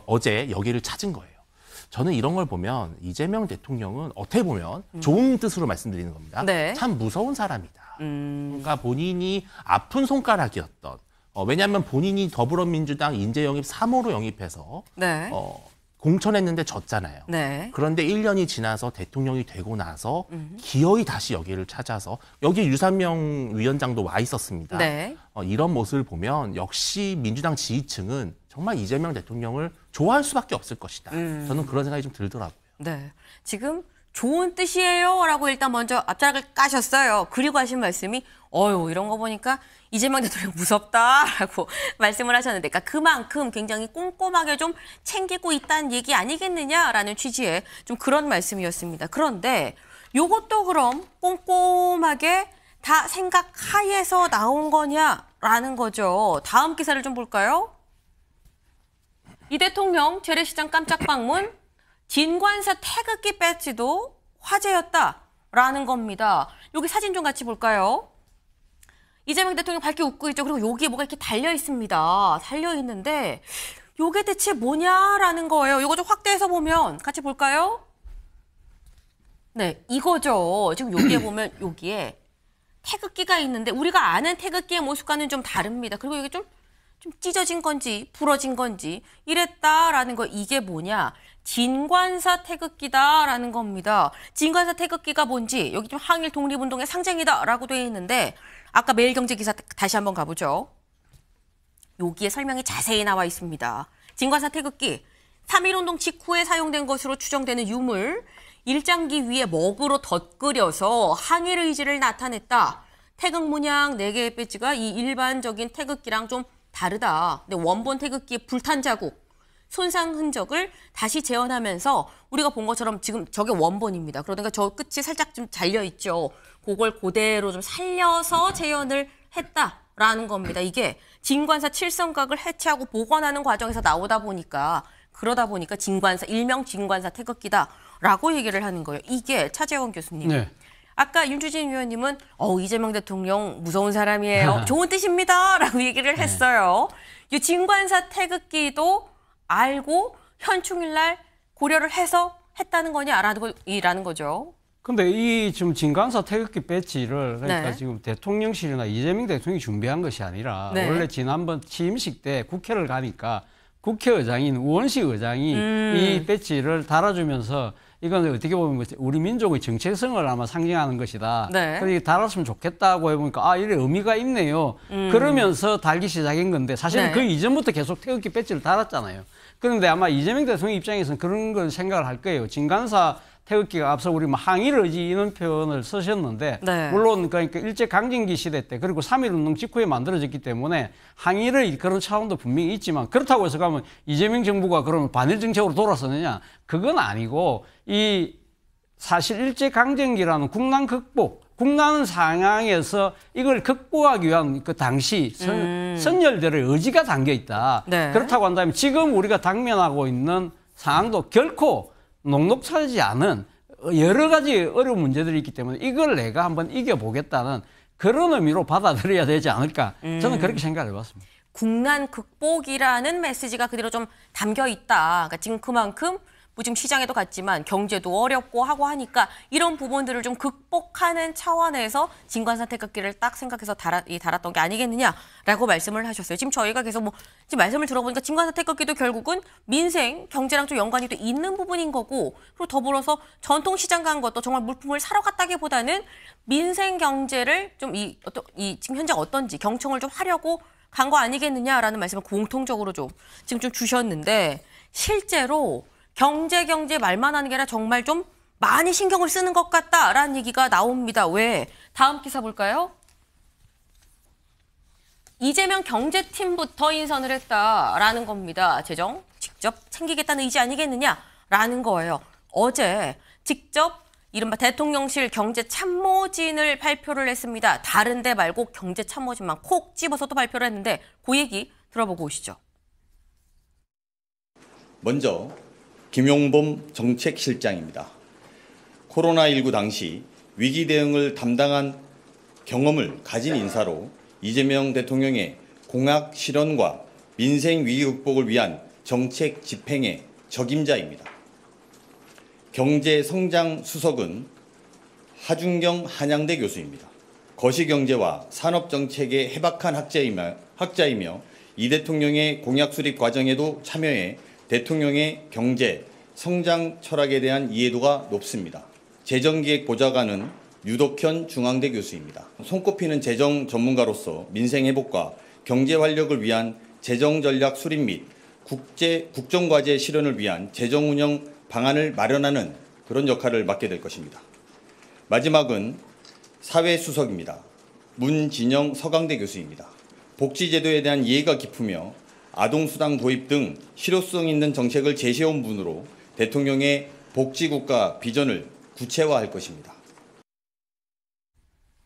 어제 여기를 찾은 거예요. 저는 이런 걸 보면 이재명 대통령은 어떻게 보면 좋은 뜻으로 말씀드리는 겁니다. 네. 참 무서운 사람이다. 그러니까 본인이 아픈 손가락이었던 왜냐하면 본인이 더불어민주당 인재 영입 3호로 영입해서 네. 공천했는데 졌잖아요. 네. 그런데 1년이 지나서 대통령이 되고 나서 기어이 다시 여기를 찾아서 여기 유산명 위원장도 와 있었습니다. 네. 이런 모습을 보면 역시 민주당 지지층은 정말 이재명 대통령을 좋아할 수밖에 없을 것이다. 저는 그런 생각이 좀 들더라고요. 네. 지금 좋은 뜻이에요 라고 일단 먼저 앞자락을 까셨어요. 그리고 하신 말씀이 이런 거 보니까 이재명 대통령 무섭다라고 말씀을 하셨는데 그러니까 그만큼 굉장히 꼼꼼하게 좀 챙기고 있다는 얘기 아니겠느냐라는 취지의 좀 그런 말씀이었습니다. 그런데 요것도 그럼 꼼꼼하게 다 생각하에서 나온 거냐라는 거죠. 다음 기사를 좀 볼까요? 이 대통령 재래시장 깜짝 방문, 진관사 태극기 배지도 화제였다라는 겁니다. 여기 사진 좀 같이 볼까요? 이재명 대통령 밝게 웃고 있죠. 그리고 여기에 뭐가 이렇게 달려 있습니다. 달려 있는데 요게 대체 뭐냐라는 거예요. 요거 좀 확대해서 보면 같이 볼까요? 네, 이거죠. 지금 여기에 보면 여기에 태극기가 있는데 우리가 아는 태극기의 모습과는 좀 다릅니다. 그리고 이게 좀 찢어진 건지 부러진 건지 이랬다라는 거 이게 뭐냐? 진관사 태극기다라는 겁니다. 진관사 태극기가 뭔지 여기 좀 항일 독립운동의 상징이다라고 되어 있는데 아까 매일경제 기사 다시 한번 가보죠. 여기에 설명이 자세히 나와 있습니다. 진관사 태극기 3.1운동 직후에 사용된 것으로 추정되는 유물 일장기 위에 먹으로 덧그려서 항일 의지를 나타냈다. 태극 문양 4개의 배지가 이 일반적인 태극기랑 좀 다르다. 근데 원본 태극기의 불탄 자국, 손상 흔적을 다시 재현하면서 우리가 본 것처럼 지금 저게 원본입니다. 그러니까 저 끝이 살짝 좀 잘려 있죠. 그걸 그대로 좀 살려서 재현을 했다라는 겁니다. 이게 진관사 칠성각을 해체하고 복원하는 과정에서 그러다 보니까 진관사, 일명 진관사 태극기다라고 얘기를 하는 거예요. 이게 차재원 교수님. 네. 아까 윤주진 위원님은 이재명 대통령 무서운 사람이에요. 좋은 뜻입니다라고 얘기를 했어요. 이 진관사 태극기도 알고 현충일날 고려를 해서 했다는 거냐라는 거죠. 근데 이 지금 진관사 태극기 배지를 그러니까 네. 지금 대통령실이나 이재명 대통령이 준비한 것이 아니라 네. 원래 지난번 취임식 때 국회를 가니까 국회의장인 우원식 의장이 이 배지를 달아주면서 이건 어떻게 보면 우리 민족의 정체성을 아마 상징하는 것이다. 네. 그래서 달았으면 좋겠다고 해보니까 이래 의미가 있네요. 그러면서 달기 시작한 건데 사실은 네. 그 이전부터 계속 태극기 배지를 달았잖아요. 그런데 아마 이재명 대통령 입장에서는 그런 걸 생각을 할 거예요. 진관사 태극기가 앞서 우리 항일 의지 이런 표현을 쓰셨는데 네. 물론 그러니까 일제강점기 시대 때 그리고 3.1운동 직후에 만들어졌기 때문에 항일의 그런 차원도 분명히 있지만 그렇다고 해서 가면 이재명 정부가 그러면 반일 정책으로 돌아서느냐 그건 아니고 이 사실 일제강점기라는 국난 상황에서 이걸 극복하기 위한 그 당시 선열들의 의지가 담겨 있다. 네. 그렇다고 한다면 지금 우리가 당면하고 있는 상황도 결코 녹록하지 않은 여러 가지 어려운 문제들이 있기 때문에 이걸 내가 한번 이겨보겠다는 그런 의미로 받아들여야 되지 않을까. 저는 그렇게 생각을 해봤습니다. 국난 극복이라는 메시지가 그대로 좀 담겨 있다. 그러니까 지금 그만큼 뭐 지금 시장에도 갔지만 경제도 어렵고 하고 하니까 이런 부분들을 좀 극복하는 차원에서 진관사 태극기를 딱 생각해서 달았던 게 아니겠느냐라고 말씀을 하셨어요. 지금 저희가 계속 지금 말씀을 들어보니까 진관사 태극기도 결국은 민생, 경제랑 좀 연관이 또 있는 부분인 거고 그리고 더불어서 전통시장 간 것도 정말 물품을 사러 갔다기보다는 민생 경제를 좀 지금 현재 어떤지 경청을 좀 하려고 간 거 아니겠느냐라는 말씀을 공통적으로 좀 지금 좀 주셨는데 실제로 경제 말만 하는 게 아니라 정말 좀 많이 신경을 쓰는 것 같다라는 얘기가 나옵니다. 왜? 다음 기사 볼까요? 이재명 경제팀부터 인선을 했다라는 겁니다. 재정 직접 챙기겠다는 의지 아니겠느냐라는 거예요. 어제 직접 이른바 대통령실 경제참모진을 발표를 했습니다. 다른 데 말고 경제참모진만 콕 집어서 또 발표를 했는데 그 얘기 들어보고 오시죠. 먼저 김용범 정책실장입니다. 코로나19 당시 위기 대응을 담당한 경험을 가진 인사로 이재명 대통령의 공약 실현과 민생 위기 극복을 위한 정책 집행의 적임자입니다. 경제성장 수석은 하준경 한양대 교수입니다. 거시경제와 산업정책의 해박한 학자이며 이 대통령의 공약 수립 과정에도 참여해 대통령의 경제, 성장 철학에 대한 이해도가 높습니다. 재정기획보좌관은 유덕현 중앙대 교수입니다. 손꼽히는 재정 전문가로서 민생 회복과 경제 활력을 위한 재정 전략 수립 및 국정과제 실현을 위한 재정 운영 방안을 마련하는 그런 역할을 맡게 될 것입니다. 마지막은 사회수석입니다. 문진영 서강대 교수입니다. 복지제도에 대한 이해가 깊으며 아동수당 도입 등 실효성 있는 정책을 제시해온 분으로 대통령의 복지국가 비전을 구체화할 것입니다.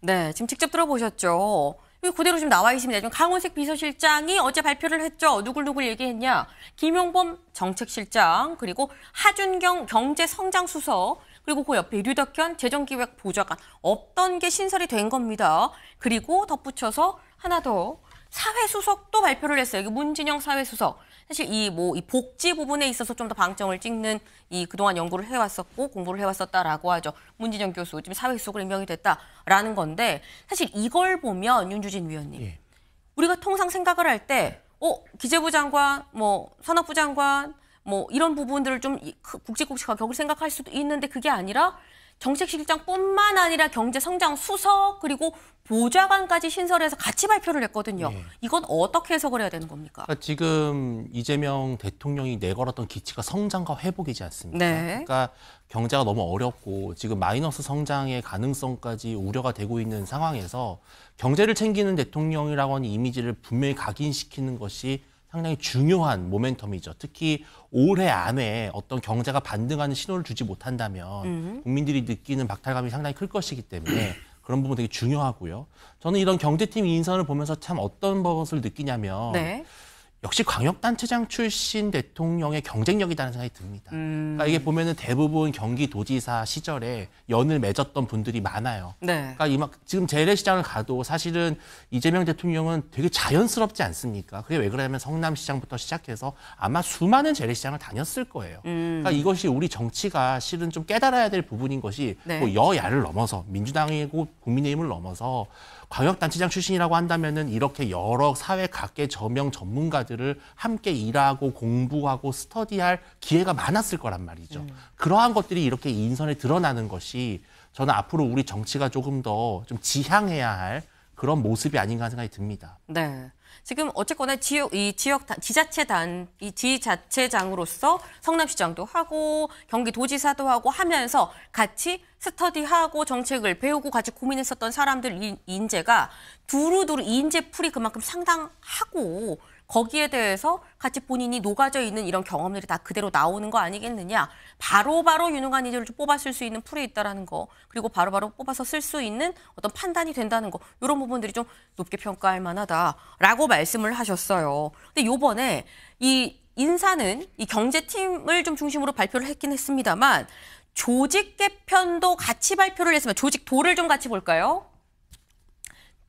네, 지금 직접 들어보셨죠. 여기 그대로 지금 나와 있습니다. 지금 강원색 비서실장이 어제 발표를 했죠. 누굴 얘기했냐. 김용범 정책실장, 그리고 하준경 경제성장수석, 그리고 그 옆에 류덕현 재정기획보좌관. 없던 게 신설이 된 겁니다. 그리고 덧붙여서 하나 더 사회수석도 발표를 했어요. 여기 문진영 사회수석. 사실 이 복지 부분에 있어서 좀 더 방점을 찍는 이 그동안 연구를 해왔었고 공부를 해왔었다라고 하죠. 문진영 교수 지금 사회수석으로 임명이 됐다라는 건데 사실 이걸 보면 윤주진 위원님, 우리가 통상 생각을 할 때 기재부 장관, 산업부 장관, 이런 부분들을 좀 굵직굵직하게 격을 생각할 수도 있는데 그게 아니라 정책실장뿐만 아니라 경제성장수석 그리고 보좌관까지 신설해서 같이 발표를 했거든요. 네. 이건 어떻게 해석을 해야 되는 겁니까? 그러니까 지금 이재명 대통령이 내걸었던 기치가 성장과 회복이지 않습니까? 네. 그러니까 경제가 너무 어렵고 지금 마이너스 성장의 가능성까지 우려가 되고 있는 상황에서 경제를 챙기는 대통령이라고 하는 이미지를 분명히 각인시키는 것이 상당히 중요한 모멘텀이죠. 특히 올해 안에 어떤 경제가 반등하는 신호를 주지 못한다면 국민들이 느끼는 박탈감이 상당히 클 것이기 때문에 그런 부분 되게 중요하고요. 저는 이런 경제팀 인선을 보면서 참 어떤 것을 느끼냐면 네. 역시 광역단체장 출신 대통령의 경쟁력이라는 생각이 듭니다. 그러니까 이게 보면은 대부분 경기도지사 시절에 연을 맺었던 분들이 많아요. 네. 그러니까 지금 재래시장을 가도 사실은 이재명 대통령은 되게 자연스럽지 않습니까? 그게 왜 그러냐면 성남시장부터 시작해서 아마 수많은 재래시장을 다녔을 거예요. 그러니까 이것이 우리 정치가 실은 좀 깨달아야 될 부분인 것이 네. 여야를 넘어서 민주당이고 국민의힘을 넘어서 광역단체장 출신이라고 한다면은 이렇게 여러 사회 각계 저명 전문가들을 함께 일하고 공부하고 스터디할 기회가 많았을 거란 말이죠. 그러한 것들이 이렇게 인선에 드러나는 것이 저는 앞으로 우리 정치가 조금 더 좀 지향해야 할 그런 모습이 아닌가 생각이 듭니다. 네. 지금 어쨌거나 지자체장으로서 성남시장도 하고 경기도지사도 하고 하면서 같이 스터디하고 정책을 배우고 같이 고민했었던 사람들 인재가 두루두루 인재풀이 그만큼 상당하고 거기에 대해서 같이 본인이 녹아져 있는 이런 경험들이 다 그대로 나오는 거 아니겠느냐. 바로바로 유능한 인재를 좀 뽑아 쓸 수 있는 풀이 있다는 거. 그리고 바로바로 뽑아서 쓸 수 있는 어떤 판단이 된다는 거. 이런 부분들이 좀 높게 평가할 만하다라고 말씀을 하셨어요. 근데 요번에 이 인사는 이 경제팀을 좀 중심으로 발표를 했긴 했습니다만 조직 개편도 같이 발표를 했습니다. 조직도를 좀 같이 볼까요?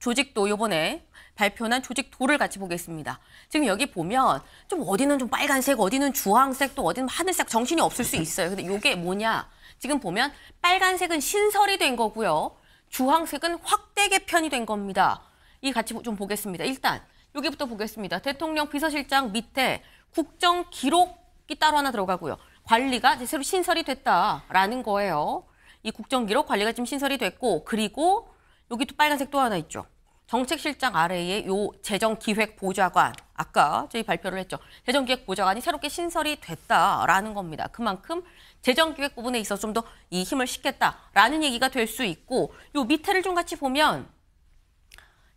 조직도 요번에 발표한 조직도를 같이 보겠습니다. 지금 여기 보면 좀 어디는 좀 빨간색, 어디는 주황색, 또 어디는 하늘색 정신이 없을 수 있어요. 근데 이게 뭐냐? 지금 보면 빨간색은 신설이 된 거고요. 주황색은 확대 개편이 된 겁니다. 이 같이 좀 보겠습니다. 일단 여기부터 보겠습니다. 대통령 비서실장 밑에 국정 기록이 따로 하나 들어가고요. 관리가 이제 새로 신설이 됐다라는 거예요. 이 국정 기록 관리가 지금 신설이 됐고 그리고 여기 또 빨간색 또 하나 있죠. 정책실장 아래에 요 재정기획보좌관, 아까 저희 발표를 했죠. 재정기획보좌관이 새롭게 신설이 됐다라는 겁니다. 그만큼 재정기획 부분에 있어서 좀 더 이 힘을 싣겠다라는 얘기가 될 수 있고 요 밑에를 좀 같이 보면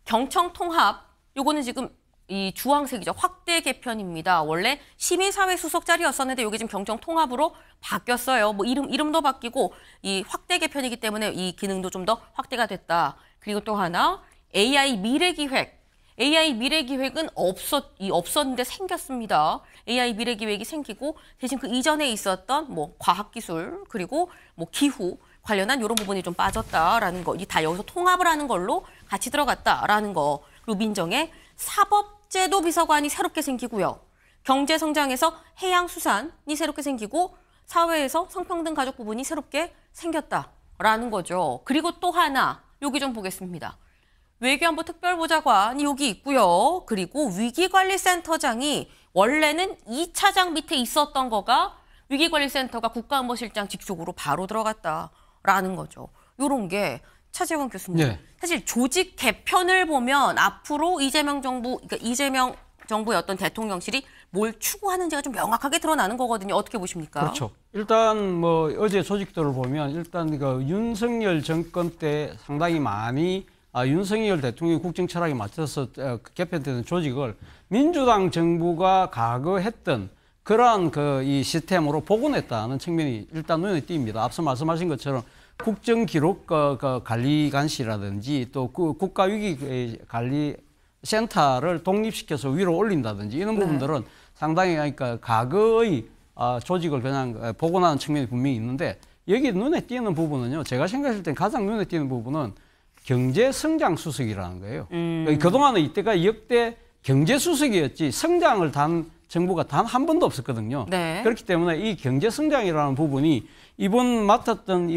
경청통합, 요거는 지금 이 주황색이죠. 확대 개편입니다. 원래 시민사회 수석 자리였었는데 여기 지금 경정 통합으로 바뀌었어요. 뭐 이름도 바뀌고 이 확대 개편이기 때문에 이 기능도 좀 더 확대가 됐다. 그리고 또 하나 AI 미래기획. AI 미래기획은 없었는데 생겼습니다. AI 미래기획이 생기고 대신 그 이전에 있었던 뭐 과학기술 그리고 뭐 기후 관련한 이런 부분이 좀 빠졌다라는 거. 이 다 여기서 통합을 하는 걸로 같이 들어갔다라는 거. 그리고 민정의 사법제도 비서관이 새롭게 생기고요. 경제성장에서 해양수산이 새롭게 생기고 사회에서 성평등 가족 부분이 새롭게 생겼다라는 거죠. 그리고 또 하나 여기 좀 보겠습니다. 외교안보 특별보좌관이 여기 있고요. 그리고 위기관리센터장이 원래는 2차장 밑에 있었던 거가 위기관리센터가 국가안보실장 직속으로 바로 들어갔다라는 거죠. 이런 게 차재원 교수님. 네. 사실 조직 개편을 보면 앞으로 이재명 정부, 그러니까 이재명 정부의 어떤 대통령실이 뭘 추구하는지가 좀 명확하게 드러나는 거거든요. 어떻게 보십니까? 그렇죠. 일단 뭐 어제 조직들을 보면 일단 그 윤석열 정권 때 상당히 많이 윤석열 대통령의 국정 철학에 맞춰서 개편되는 조직을 민주당 정부가 과거 했던 그러한 이 시스템으로 복원했다는 측면이 일단 눈에 띕니다. 앞서 말씀하신 것처럼 국정기록관리관실이라든지 또 국가위기관리센터를 독립시켜서 위로 올린다든지 이런 부분들은 상당히 그러니까 과거의 조직을 그냥 복원하는 측면이 분명히 있는데 여기 눈에 띄는 부분은요. 제가 생각했을 때 가장 눈에 띄는 부분은 경제성장수석이라는 거예요. 그동안은 이때가 역대 경제수석이었지 성장을 단 정부가 단 한 번도 없었거든요. 네. 그렇기 때문에 이 경제성장이라는 부분이 이번 맡은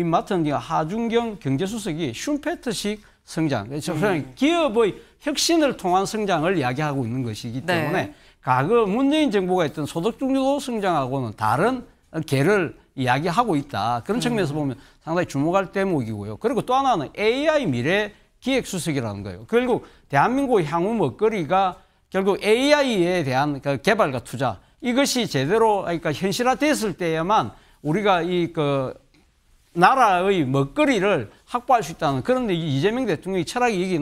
하준경 경제수석이 슈페트식 성장, 기업의 혁신을 통한 성장을 이야기하고 있는 것이기 때문에 네. 과거 문재인 정부가 했던 소득중도 성장하고는 다른 계를 이야기하고 있다. 그런 측면에서 보면 상당히 주목할 대목이고요. 그리고 또 하나는 AI 미래 기획수석이라는 거예요. 결국 대한민국 향후 먹거리가 결국 AI에 대한 개발과 투자 이것이 제대로 그러니까 현실화됐을 때에만 우리가 나라의 먹거리를 확보할 수 있다는 그런 이재명 대통령의 철학이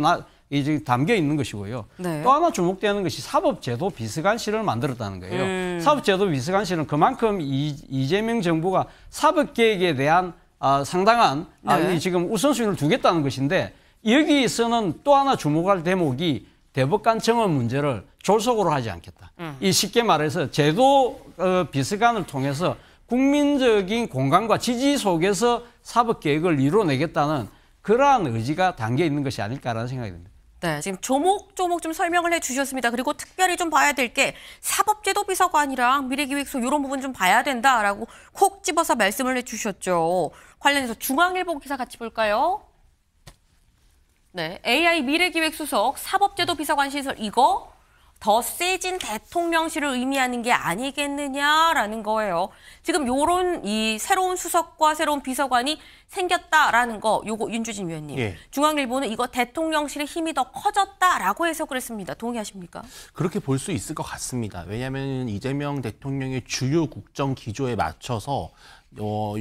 이제 담겨 있는 것이고요. 네. 또 하나 주목되는 것이 사법제도 비서관실을 만들었다는 거예요. 사법제도 비서관실은 그만큼 이재명 정부가 사법개혁에 대한 상당한 지금 우선순위를 두겠다는 것인데 여기서는 또 하나 주목할 대목이 대법관 정원 문제를 졸속으로 하지 않겠다. 이 쉽게 말해서 제도 비서관을 통해서 국민적인 공감과 지지 속에서 사법개혁을 이뤄내겠다는 그러한 의지가 담겨 있는 것이 아닐까라는 생각이 듭니다. 네, 지금 조목조목 좀 설명을 해주셨습니다. 그리고 특별히 좀 봐야 될 게 사법제도 비서관이랑 미래기획소 이런 부분 좀 봐야 된다라고 콕 집어서 말씀을 해주셨죠. 관련해서 중앙일보 기사 같이 볼까요? 네, AI 미래기획수석 사법제도 비서관 시설 이거 더 세진 대통령실을 의미하는 게 아니겠느냐라는 거예요. 지금 요런 이 새로운 수석과 새로운 비서관이 생겼다라는 거, 요거 윤주진 위원님. 예. 중앙일보는 이거 대통령실의 힘이 더 커졌다라고 해석을 했습니다. 동의하십니까? 그렇게 볼 수 있을 것 같습니다. 왜냐하면 이재명 대통령의 주요 국정 기조에 맞춰서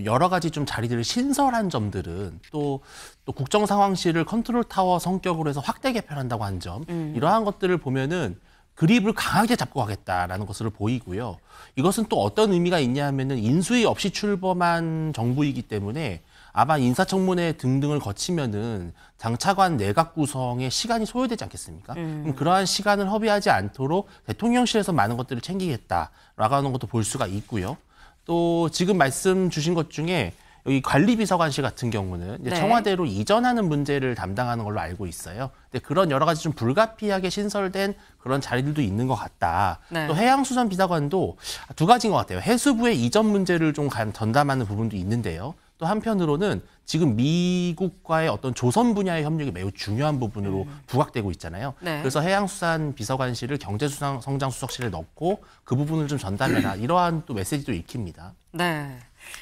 여러 가지 좀 자리들을 신설한 점들은 또 국정상황실을 컨트롤 타워 성격으로 해서 확대 개편한다고 한 점, 이러한 것들을 보면은 그립을 강하게 잡고 가겠다라는 것으로 보이고요. 이것은 또 어떤 의미가 있냐 하면은 인수위 없이 출범한 정부이기 때문에 아마 인사청문회 등등을 거치면은 장차관 내각 구성에 시간이 소요되지 않겠습니까? 그럼 그러한 시간을 허비하지 않도록 대통령실에서 많은 것들을 챙기겠다라고 하는 것도 볼 수가 있고요. 또 지금 말씀 주신 것 중에 여기 관리비서관실 같은 경우는 이제 네. 청와대로 이전하는 문제를 담당하는 걸로 알고 있어요. 근데 그런 여러 가지 좀 불가피하게 신설된 그런 자리들도 있는 것 같다. 네. 또 해양수산비서관도 두 가지인 것 같아요. 해수부의 이전 문제를 좀 전담하는 부분도 있는데요. 또 한편으로는 지금 미국과의 어떤 조선 분야의 협력이 매우 중요한 부분으로 부각되고 있잖아요. 네. 그래서 해양수산비서관실을 경제성장수석실에 넣고 그 부분을 좀 전담해라. 이러한 또 메시지도 읽힙니다. 네.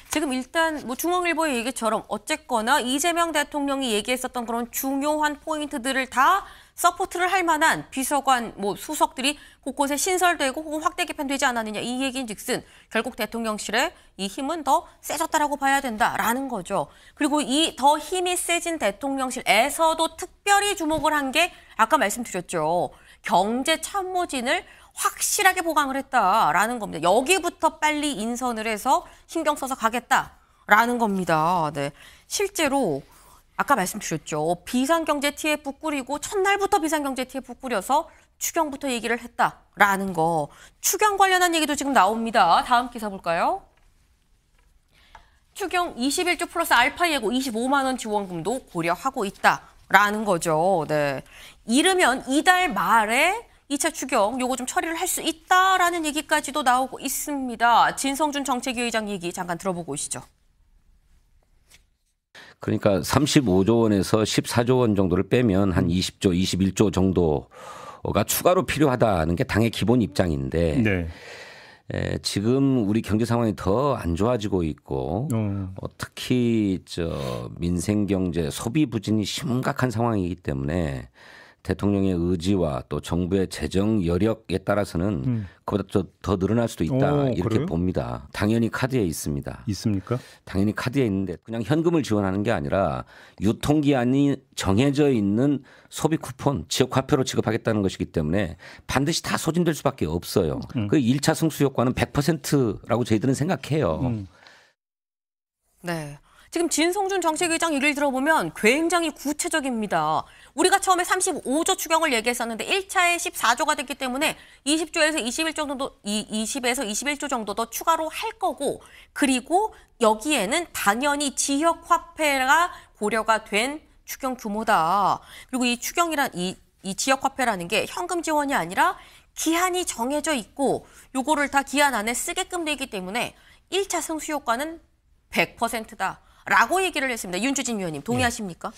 지금 일단 뭐 중앙일보의 얘기처럼 어쨌거나 이재명 대통령이 얘기했었던 그런 중요한 포인트들을 다 서포트를 할 만한 비서관, 뭐 수석들이 곳곳에 신설되고 혹은 확대 개편되지 않았느냐 이 얘기인즉슨 결국 대통령실의 이 힘은 더 세졌다라고 봐야 된다라는 거죠. 그리고 이 더 힘이 세진 대통령실에서도 특별히 주목을 한 게 아까 말씀드렸죠. 경제 참모진을 확실하게 보강을 했다라는 겁니다. 여기부터 빨리 인선을 해서 신경 써서 가겠다라는 겁니다. 네. 실제로 아까 말씀드렸죠. 비상경제 TF 꾸리고 첫날부터 비상경제 TF 꾸려서 추경부터 얘기를 했다라는 거. 추경 관련한 얘기도 지금 나옵니다. 다음 기사 볼까요? 추경 21조 플러스 알파 예고 25만 원 지원금도 고려하고 있다라는 거죠. 네. 이르면 이달 말에 2차 추경 요거 좀 처리를 할 수 있다라는 얘기까지도 나오고 있습니다. 진성준 정책위 의장 얘기 잠깐 들어보고 오시죠. 그러니까 35조 원에서 14조 원 정도를 빼면 한 20조, 21조 정도가 추가로 필요하다는 게 당의 기본 입장인데 네. 지금 우리 경제 상황이 더 안 좋아지고 있고 특히 민생 경제 소비 부진이 심각한 상황이기 때문에 대통령의 의지와 또 정부의 재정 여력에 따라서는 그보다 더 늘어날 수도 있다 이렇게 그래요? 봅니다. 당연히 카드에 있습니다. 있습니까? 당연히 카드에 있는데 그냥 현금을 지원하는 게 아니라 유통기한이 정해져 있는 소비 쿠폰, 지역 화폐로 지급하겠다는 것이기 때문에 반드시 다 소진될 수밖에 없어요. 그 1차 승수 효과는 100%라고 저희들은 생각해요. 네. 지금 진성준 정책위장 얘기를 들어보면 굉장히 구체적입니다. 우리가 처음에 35조 추경을 얘기했었는데 1차에 14조가 됐기 때문에 20조에서 20에서 21조 정도 더 추가로 할 거고 그리고 여기에는 당연히 지역 화폐가 고려가 된 추경 규모다. 그리고 이 추경이란 이 지역 화폐라는 게 현금 지원이 아니라 기한이 정해져 있고 요거를 다 기한 안에 쓰게끔 되기 때문에 1차 승수 효과는 100%다. 라고 얘기를 했습니다. 윤주진 위원님 동의하십니까?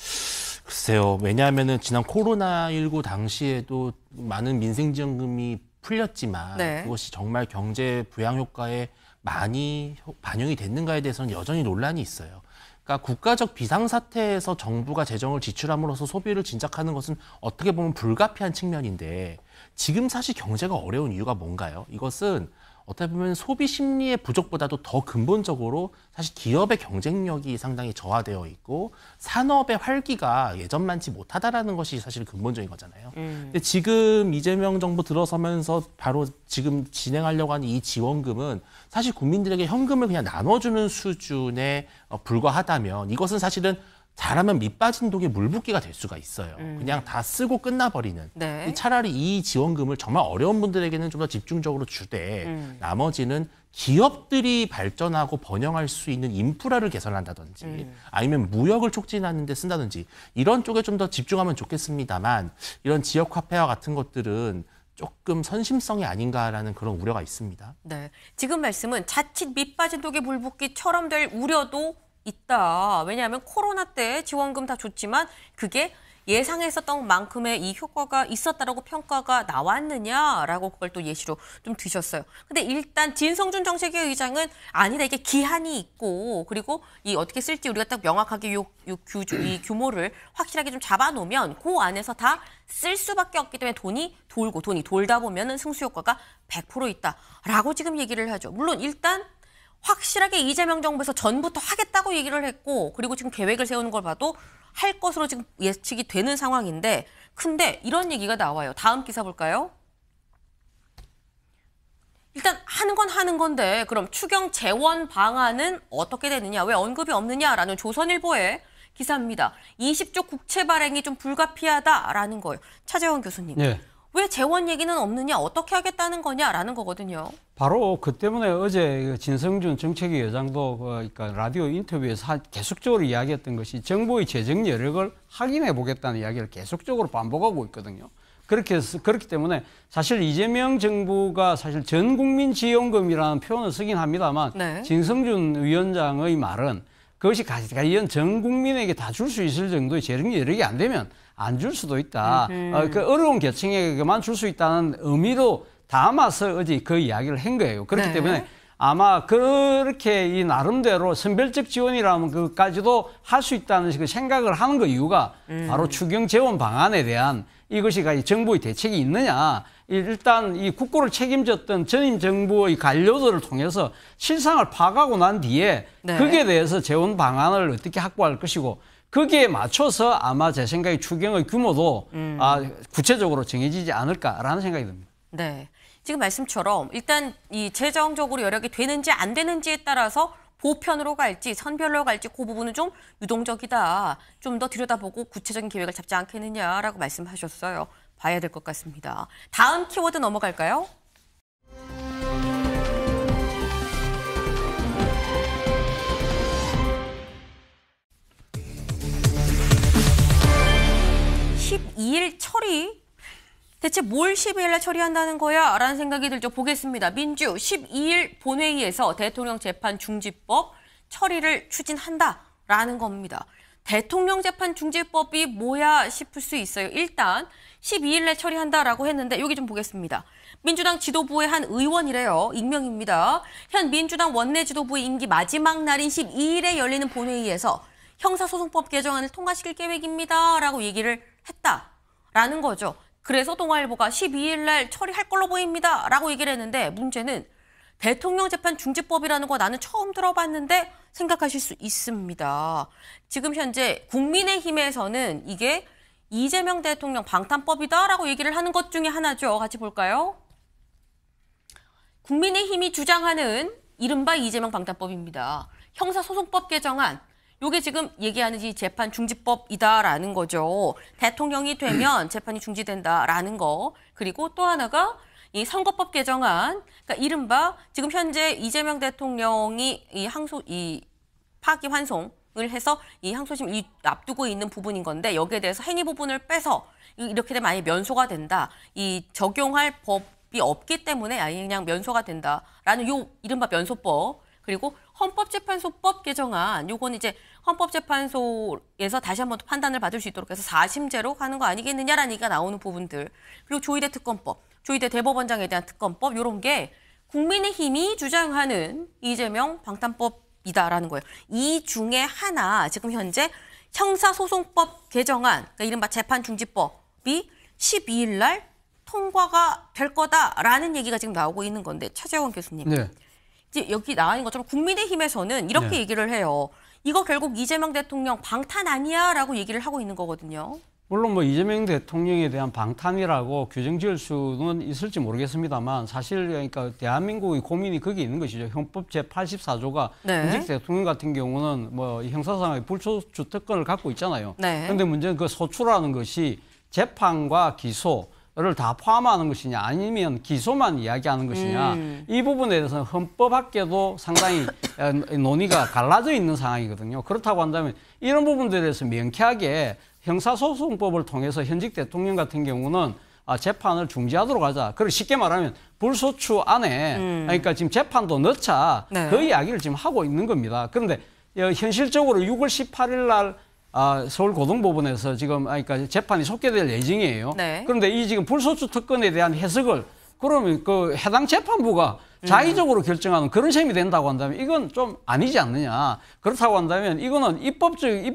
글쎄요. 왜냐하면은 지난 코로나19 당시에도 많은 민생지원금이 풀렸지만 네. 그것이 정말 경제 부양 효과에 많이 반영이 됐는가에 대해서는 여전히 논란이 있어요. 그러니까 국가적 비상사태에서 정부가 재정을 지출함으로써 소비를 진작하는 것은 어떻게 보면 불가피한 측면인데 지금 사실 경제가 어려운 이유가 뭔가요? 이것은 어떻게 보면 소비 심리의 부족보다도 더 근본적으로 사실 기업의 경쟁력이 상당히 저하되어 있고 산업의 활기가 예전만치 못하다라는 것이 사실 근본적인 거잖아요. 근데 지금 이재명 정부 들어서면서 바로 지금 진행하려고 하는 이 지원금은 사실 국민들에게 현금을 그냥 나눠주는 수준에 불과하다면 이것은 사실은 잘하면 밑 빠진 독에 물 붓기가 될 수가 있어요. 그냥 다 쓰고 끝나버리는. 네. 차라리 이 지원금을 정말 어려운 분들에게는 좀 더 집중적으로 주되 나머지는 기업들이 발전하고 번영할 수 있는 인프라를 개선한다든지 아니면 무역을 촉진하는 데 쓴다든지 이런 쪽에 좀 더 집중하면 좋겠습니다만 이런 지역 화폐와 같은 것들은 조금 선심성이 아닌가라는 그런 우려가 있습니다. 네. 지금 말씀은 자칫 밑 빠진 독에 물 붓기처럼 될 우려도 있다. 왜냐하면 코로나 때 지원금 다 줬지만 그게 예상했었던 만큼의 이 효과가 있었다라고 평가가 나왔느냐라고 그걸 또 예시로 좀 드셨어요. 근데 일단 진성준 정책위 의장은 아니다. 이게 기한이 있고 그리고 이 어떻게 쓸지 우리가 딱 명확하게 이 규모를 확실하게 좀 잡아놓으면 그 안에서 다 쓸 수밖에 없기 때문에 돈이 돌다 보면은 승수 효과가 100% 있다라고 지금 얘기를 하죠. 물론 일단 확실하게 이재명 정부에서 전부터 하겠다고 얘기를 했고 그리고 지금 계획을 세우는 걸 봐도 할 것으로 지금 예측이 되는 상황인데 근데 이런 얘기가 나와요. 다음 기사 볼까요? 일단 하는 건 하는 건데 그럼 추경 재원 방안은 어떻게 되느냐 왜 언급이 없느냐라는 조선일보의 기사입니다. 20조 국채 발행이 좀 불가피하다라는 거예요. 차재원 교수님. 네. 왜 재원 얘기는 없느냐 어떻게 하겠다는 거냐라는 거거든요. 바로 그 때문에 어제 진성준 정책위 의장도 그러니까 라디오 인터뷰에서 계속적으로 이야기했던 것이 정부의 재정 여력을 확인해 보겠다는 이야기를 계속적으로 반복하고 있거든요. 그렇기 때문에 사실 이재명 정부가 사실 전 국민 지원금이라는 표현을 쓰긴 합니다만 네. 진성준 위원장의 말은 그것이 과연 전 국민에게 다 줄 수 있을 정도의 재정 여력이 안 되면 안 줄 수도 있다. 그 어려운 계층에게만 줄 수 있다는 의미로 담아서 어제 그 이야기를 한 거예요. 그렇기 네. 때문에 아마 그렇게 이 나름대로 선별적 지원이라는 것까지도 할 수 있다는 그 생각을 하는 그 이유가 바로 추경 재원 방안에 대한 이것이 정부의 대책이 있느냐. 일단 이 국고를 책임졌던 전임 정부의 관료들을 통해서 실상을 파악하고 난 뒤에 네. 거기에 대해서 재원 방안을 어떻게 확보할 것이고 거기에 맞춰서 아마 제 생각에 추경의 규모도 구체적으로 정해지지 않을까라는 생각이 듭니다. 네. 지금 말씀처럼 일단 이 재정적으로 여력이 되는지 안 되는지에 따라서 보편으로 갈지 선별로 갈지 그 부분은 좀 유동적이다. 좀 더 들여다보고 구체적인 계획을 잡지 않겠느냐라고 말씀하셨어요. 봐야 될 것 같습니다. 다음 키워드 넘어갈까요? (12일) 처리? 대체 뭘 12일 날 처리한다는 거야? 라는 생각이 들죠. 보겠습니다. 민주 12일 본회의에서 대통령 재판 중지법 처리를 추진한다라는 겁니다. 대통령 재판 중지법이 뭐야 싶을 수 있어요. 일단 12일 날 처리한다라고 했는데 여기 좀 보겠습니다. 민주당 지도부의 한 의원이래요. 익명입니다. 현 민주당 원내 지도부의 임기 마지막 날인 12일에 열리는 본회의에서 형사소송법 개정안을 통과시킬 계획입니다. 라고 얘기를 했다라는 거죠. 그래서 동아일보가 12일 날 처리할 걸로 보입니다. 라고 얘기를 했는데 문제는 대통령 재판 중지법이라는 거 나는 처음 들어봤는데 생각하실 수 있습니다. 지금 현재 국민의힘에서는 이게 이재명 대통령 방탄법이다라고 얘기를 하는 것 중에 하나죠. 같이 볼까요? 국민의힘이 주장하는 이른바 이재명 방탄법입니다. 형사소송법 개정안. 요게 지금 얘기하는 이 재판 중지법이다라는 거죠. 대통령이 되면 재판이 중지된다라는 거. 그리고 또 하나가 이 선거법 개정안. 그러니까 이른바 지금 현재 이재명 대통령이 이 파기환송을 해서 이 항소심 앞두고 있는 부분인 건데 여기에 대해서 행위 부분을 빼서 이렇게 되면 아예 면소가 된다. 이 적용할 법이 없기 때문에 아예 그냥 면소가 된다라는 요 이른바 면소법. 그리고 헌법재판소법 개정안, 요건 이제 헌법재판소에서 다시 한번 판단을 받을 수 있도록 해서 4심제로 가는 거 아니겠느냐라는 얘기가 나오는 부분들. 그리고 조희대 특검법, 조희대 대법원장에 대한 특검법, 요런 게 국민의힘이 주장하는 이재명 방탄법이다라는 거예요. 이 중에 하나, 지금 현재 형사소송법 개정안, 그러니까 이른바 재판중지법이 12일 날 통과가 될 거다라는 얘기가 지금 나오고 있는 건데, 차재원 교수님. 네. 이제 여기 나와 있는 것처럼 국민의힘에서는 이렇게 네. 얘기를 해요. 이거 결국 이재명 대통령 방탄 아니야라고 얘기를 하고 있는 거거든요. 물론 뭐 이재명 대통령에 대한 방탄이라고 규정 지을 수는 있을지 모르겠습니다만 사실 그러니까 대한민국의 고민이 거기에 있는 것이죠. 헌법 제84조가 네. 현직 대통령 같은 경우는 뭐 형사상의 불소추 특권을 갖고 있잖아요. 그런데 네. 문제는 그 소추라는 것이 재판과 기소를 다 포함하는 것이냐 아니면 기소만 이야기하는 것이냐 이 부분에 대해서는 헌법학계도 상당히 논의가 갈라져 있는 상황이거든요. 그렇다고 한다면 이런 부분들에 대해서 명쾌하게 형사소송법을 통해서 현직 대통령 같은 경우는 재판을 중지하도록 하자. 그리고 쉽게 말하면 불소추 안에 그러니까 지금 재판도 넣자. 네. 그 이야기를 지금 하고 있는 겁니다. 그런데 현실적으로 6월 18일 날 서울고등법원에서 지금 그러니까 재판이 속개될 예정이에요. 네. 그런데 이 지금 불소추 특권에 대한 해석을 그러면 그 해당 재판부가 자의적으로 결정하는 그런 셈이 된다고 한다면 이건 좀 아니지 않느냐. 그렇다고 한다면 이거는 입법의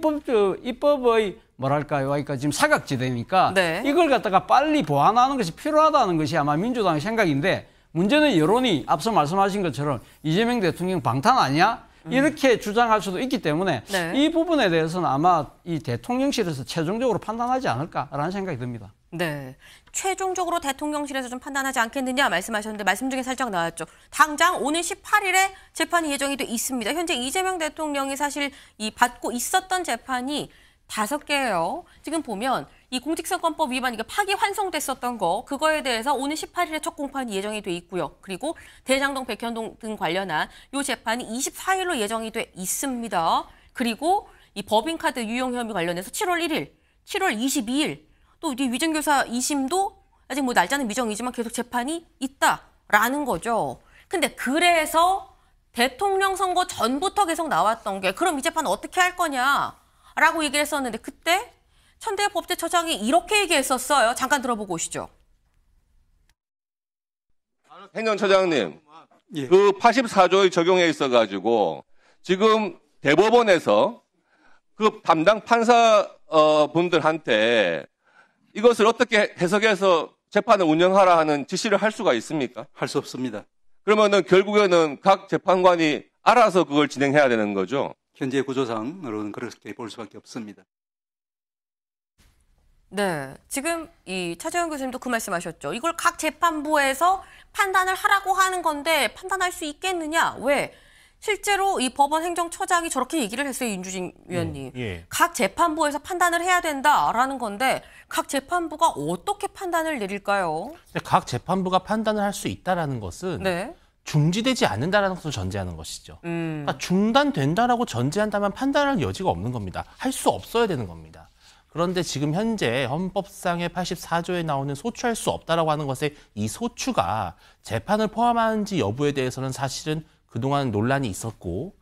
뭐랄까요. 그러니까 지금 사각지대니까 네. 이걸 갖다가 빨리 보완하는 것이 필요하다는 것이 아마 민주당의 생각인데 문제는 여론이 앞서 말씀하신 것처럼 이재명 대통령 방탄 아니야? 이렇게 주장할 수도 있기 때문에 네. 이 부분에 대해서는 아마 이 대통령실에서 최종적으로 판단하지 않을까라는 생각이 듭니다. 네. 최종적으로 대통령실에서 좀 판단하지 않겠느냐 말씀하셨는데 말씀 중에 살짝 나왔죠. 당장 오늘 18일에 재판이 예정이 돼 있습니다. 현재 이재명 대통령이 사실 이 받고 있었던 재판이 5개예요. 지금 보면 이 공직선거법 위반 이게 파기환송됐었던 거 그거에 대해서 오늘 18일에 첫 공판이 예정이 돼 있고요. 그리고 대장동, 백현동 등 관련한 이 재판이 24일로 예정이 돼 있습니다. 그리고 이 법인카드 유용 혐의 관련해서 7월 1일, 7월 22일 또 이 위증교사 2심도 아직 뭐 날짜는 미정이지만 계속 재판이 있다라는 거죠. 근데 그래서 대통령 선거 전부터 계속 나왔던 게 그럼 이 재판 어떻게 할 거냐라고 얘기를 했었는데 그때 천대엽 법제처장이 이렇게 얘기했었어요. 잠깐 들어보고 오시죠. 행정처장님, 그 84조의 적용에 있어가지고 지금 대법원에서 그 담당 판사 분들한테 이것을 어떻게 해석해서 재판을 운영하라 하는 지시를 할 수가 있습니까? 할 수 없습니다. 그러면은 결국에는 각 재판관이 알아서 그걸 진행해야 되는 거죠. 현재 구조상으로는 그렇게 볼 수밖에 없습니다. 네, 지금 이 차재현 교수님도 그 말씀하셨죠. 이걸 각 재판부에서 판단을 하라고 하는 건데 판단할 수 있겠느냐? 왜? 실제로 이 법원 행정처장이 저렇게 얘기를 했어요, 윤주진 위원님. 예. 각 재판부에서 판단을 해야 된다라는 건데 각 재판부가 어떻게 판단을 내릴까요? 각 재판부가 판단을 할 수 있다라는 것은 네. 중지되지 않는다라는 것을 전제하는 것이죠. 그러니까 중단된다라고 전제한다면 판단할 여지가 없는 겁니다. 할 수 없어야 되는 겁니다. 그런데 지금 현재 헌법상의 84조에 나오는 소추할 수 없다라고 하는 것에 이 소추가 재판을 포함하는지 여부에 대해서는 사실은 그동안 논란이 있었고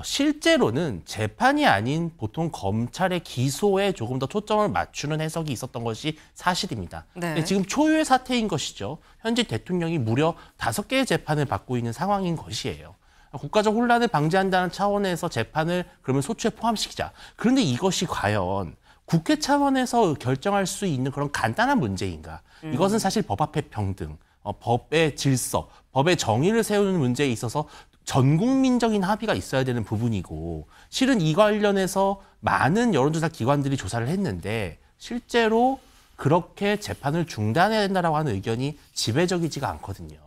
실제로는 재판이 아닌 보통 검찰의 기소에 조금 더 초점을 맞추는 해석이 있었던 것이 사실입니다. 네. 근데 지금 초유의 사태인 것이죠. 현재 대통령이 무려 5개의 재판을 받고 있는 상황인 것이에요. 국가적 혼란을 방지한다는 차원에서 재판을 그러면 소추에 포함시키자. 그런데 이것이 과연 국회 차원에서 결정할 수 있는 그런 간단한 문제인가? 이것은 사실 법 앞의 평등, 법의 질서, 법의 정의를 세우는 문제에 있어서 전 국민적인 합의가 있어야 되는 부분이고 실은 이 관련해서 많은 여론조사 기관들이 조사를 했는데 실제로 그렇게 재판을 중단해야 된다라고 하는 의견이 지배적이지가 않거든요.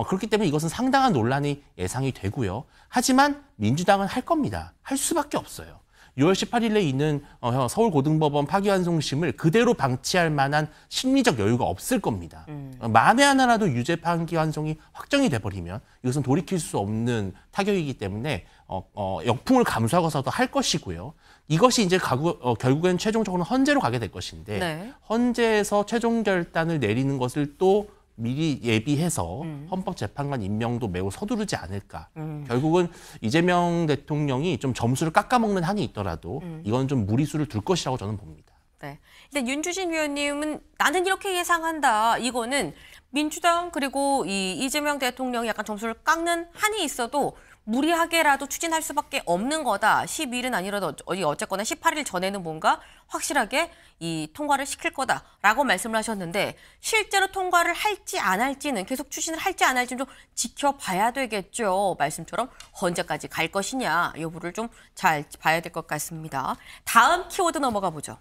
그렇기 때문에 이것은 상당한 논란이 예상이 되고요. 하지만 민주당은 할 겁니다. 할 수밖에 없어요. 6월 18일에 있는 서울고등법원 파기환송심을 그대로 방치할 만한 심리적 여유가 없을 겁니다. 만에 하나라도 유죄 파기환송이 확정이 돼버리면 이것은 돌이킬 수 없는 타격이기 때문에 역풍을 감수하고서도 할 것이고요. 이것이 이제 결국엔 최종적으로 헌재로 가게 될 것인데 네. 헌재에서 최종 결단을 내리는 것을 또 미리 예비해서 헌법재판관 임명도 매우 서두르지 않을까. 결국은 이재명 대통령이 좀 점수를 깎아먹는 한이 있더라도 이건 좀 무리수를 둘 것이라고 저는 봅니다. 네. 일단 윤주진 위원님은 나는 이렇게 예상한다. 이거는 민주당 그리고 이재명 대통령이 약간 점수를 깎는 한이 있어도 무리하게라도 추진할 수밖에 없는 거다. 12일은 아니라도 어쨌거나 18일 전에는 뭔가 확실하게 이 통과를 시킬 거다라고 말씀을 하셨는데 실제로 통과를 할지 안 할지는 계속 추진을 할지 안 할지는 좀 지켜봐야 되겠죠. 말씀처럼 언제까지 갈 것이냐 여부를 좀 잘 봐야 될 것 같습니다. 다음 키워드 넘어가 보죠.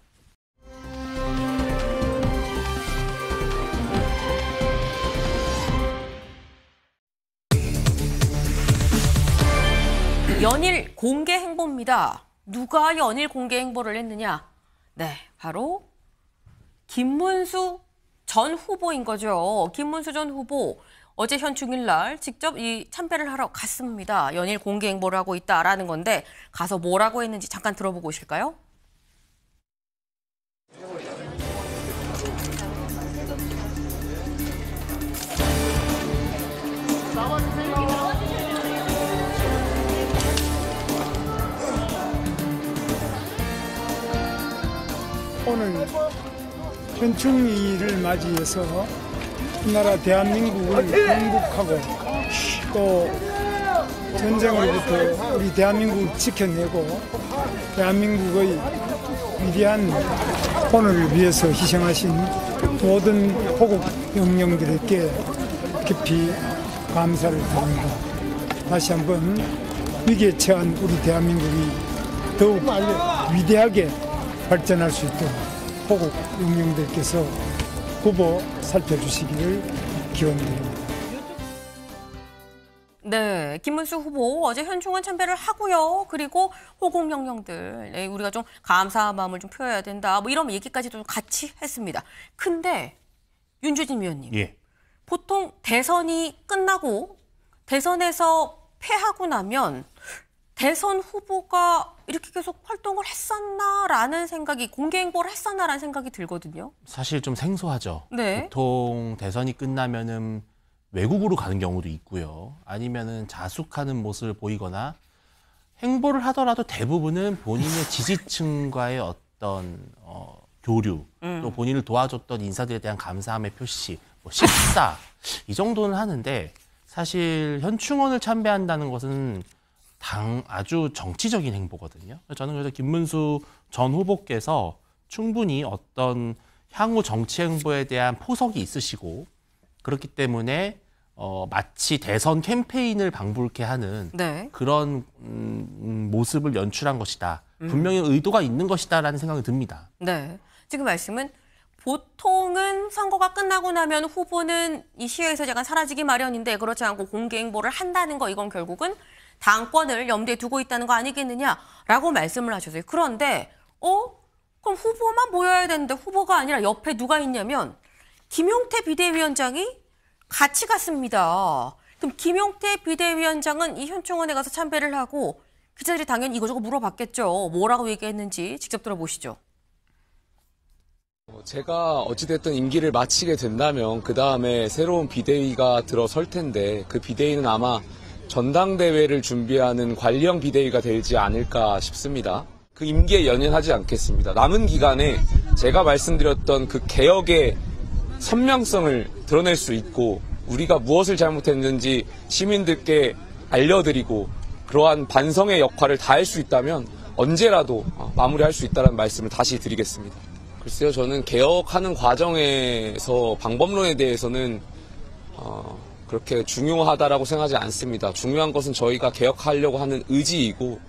연일 공개 행보입니다. 누가 연일 공개 행보를 했느냐? 네, 바로 김문수 전 후보인 거죠. 김문수 전 후보 어제 현충일 날 직접 이 참배를 하러 갔습니다. 연일 공개 행보를 하고 있다라는 건데 가서 뭐라고 했는지 잠깐 들어보고 오실까요? 오늘 현충일을 맞이해서 나라 대한민국을 건국하고 또 전쟁으로부터 우리 대한민국을 지켜내고 대한민국의 위대한 오늘을 위해서 희생하신 모든 호국 영령들에게 깊이 감사를 드립니다. 다시 한번 위기에 처한 우리 대한민국이 더욱 위대하게 발전할 수 있도록 호국 영령들께서 후보 살펴주시기를 기원드립니다. 네, 김문수 후보 어제 현충원 참배를 하고요. 그리고 호국 영령들, 네, 우리가 좀 감사한 마음을 좀 표해야 된다. 뭐 이런 얘기까지도 같이 했습니다. 근데 윤주진 위원님, 예. 보통 대선이 끝나고 대선에서 패하고 나면 대선 후보가 이렇게 계속 활동을 했었나라는 생각이, 공개 행보를 했었나라는 생각이 들거든요. 사실 좀 생소하죠. 네. 보통 대선이 끝나면은 외국으로 가는 경우도 있고요. 아니면은 자숙하는 모습을 보이거나 행보를 하더라도 대부분은 본인의 지지층과의 어떤 교류, 또 본인을 도와줬던 인사들에 대한 감사함의 표시, 뭐 식사 이 정도는 하는데 사실 현충원을 참배한다는 것은 아주 정치적인 행보거든요. 저는 그래서 김문수 전 후보께서 충분히 어떤 향후 정치 행보에 대한 포석이 있으시고 그렇기 때문에 마치 대선 캠페인을 방불케 하는 네. 그런 모습을 연출한 것이다. 분명히 의도가 있는 것이다라는 생각이 듭니다. 네. 지금 말씀은 보통은 선거가 끝나고 나면 후보는 이 시야에서 약간 사라지기 마련인데 그렇지 않고 공개 행보를 한다는 거 이건 결국은 당권을 염두에 두고 있다는 거 아니겠느냐라고 말씀을 하셨어요. 그런데 그럼 후보만 모여야 되는데 후보가 아니라 옆에 누가 있냐면 김용태 비대위원장이 같이 갔습니다. 그럼 김용태 비대위원장은 이 현충원에 가서 참배를 하고 기자들이 당연히 이거저거 물어봤겠죠. 뭐라고 얘기했는지 직접 들어보시죠. 제가 어찌됐든 임기를 마치게 된다면 그 다음에 새로운 비대위가 들어설 텐데 그 비대위는 아마 전당대회를 준비하는 관리형 비대위가 되지 않을까 싶습니다. 그 임기에 연연하지 않겠습니다. 남은 기간에 제가 말씀드렸던 그 개혁의 선명성을 드러낼 수 있고 우리가 무엇을 잘못했는지 시민들께 알려드리고 그러한 반성의 역할을 다할 수 있다면 언제라도 마무리할 수 있다는 말씀을 다시 드리겠습니다. 글쎄요, 저는 개혁하는 과정에서 방법론에 대해서는 그렇게 중요하다라고 생각하지 않습니다. 중요한 것은 저희가 개혁하려고 하는 의지이고.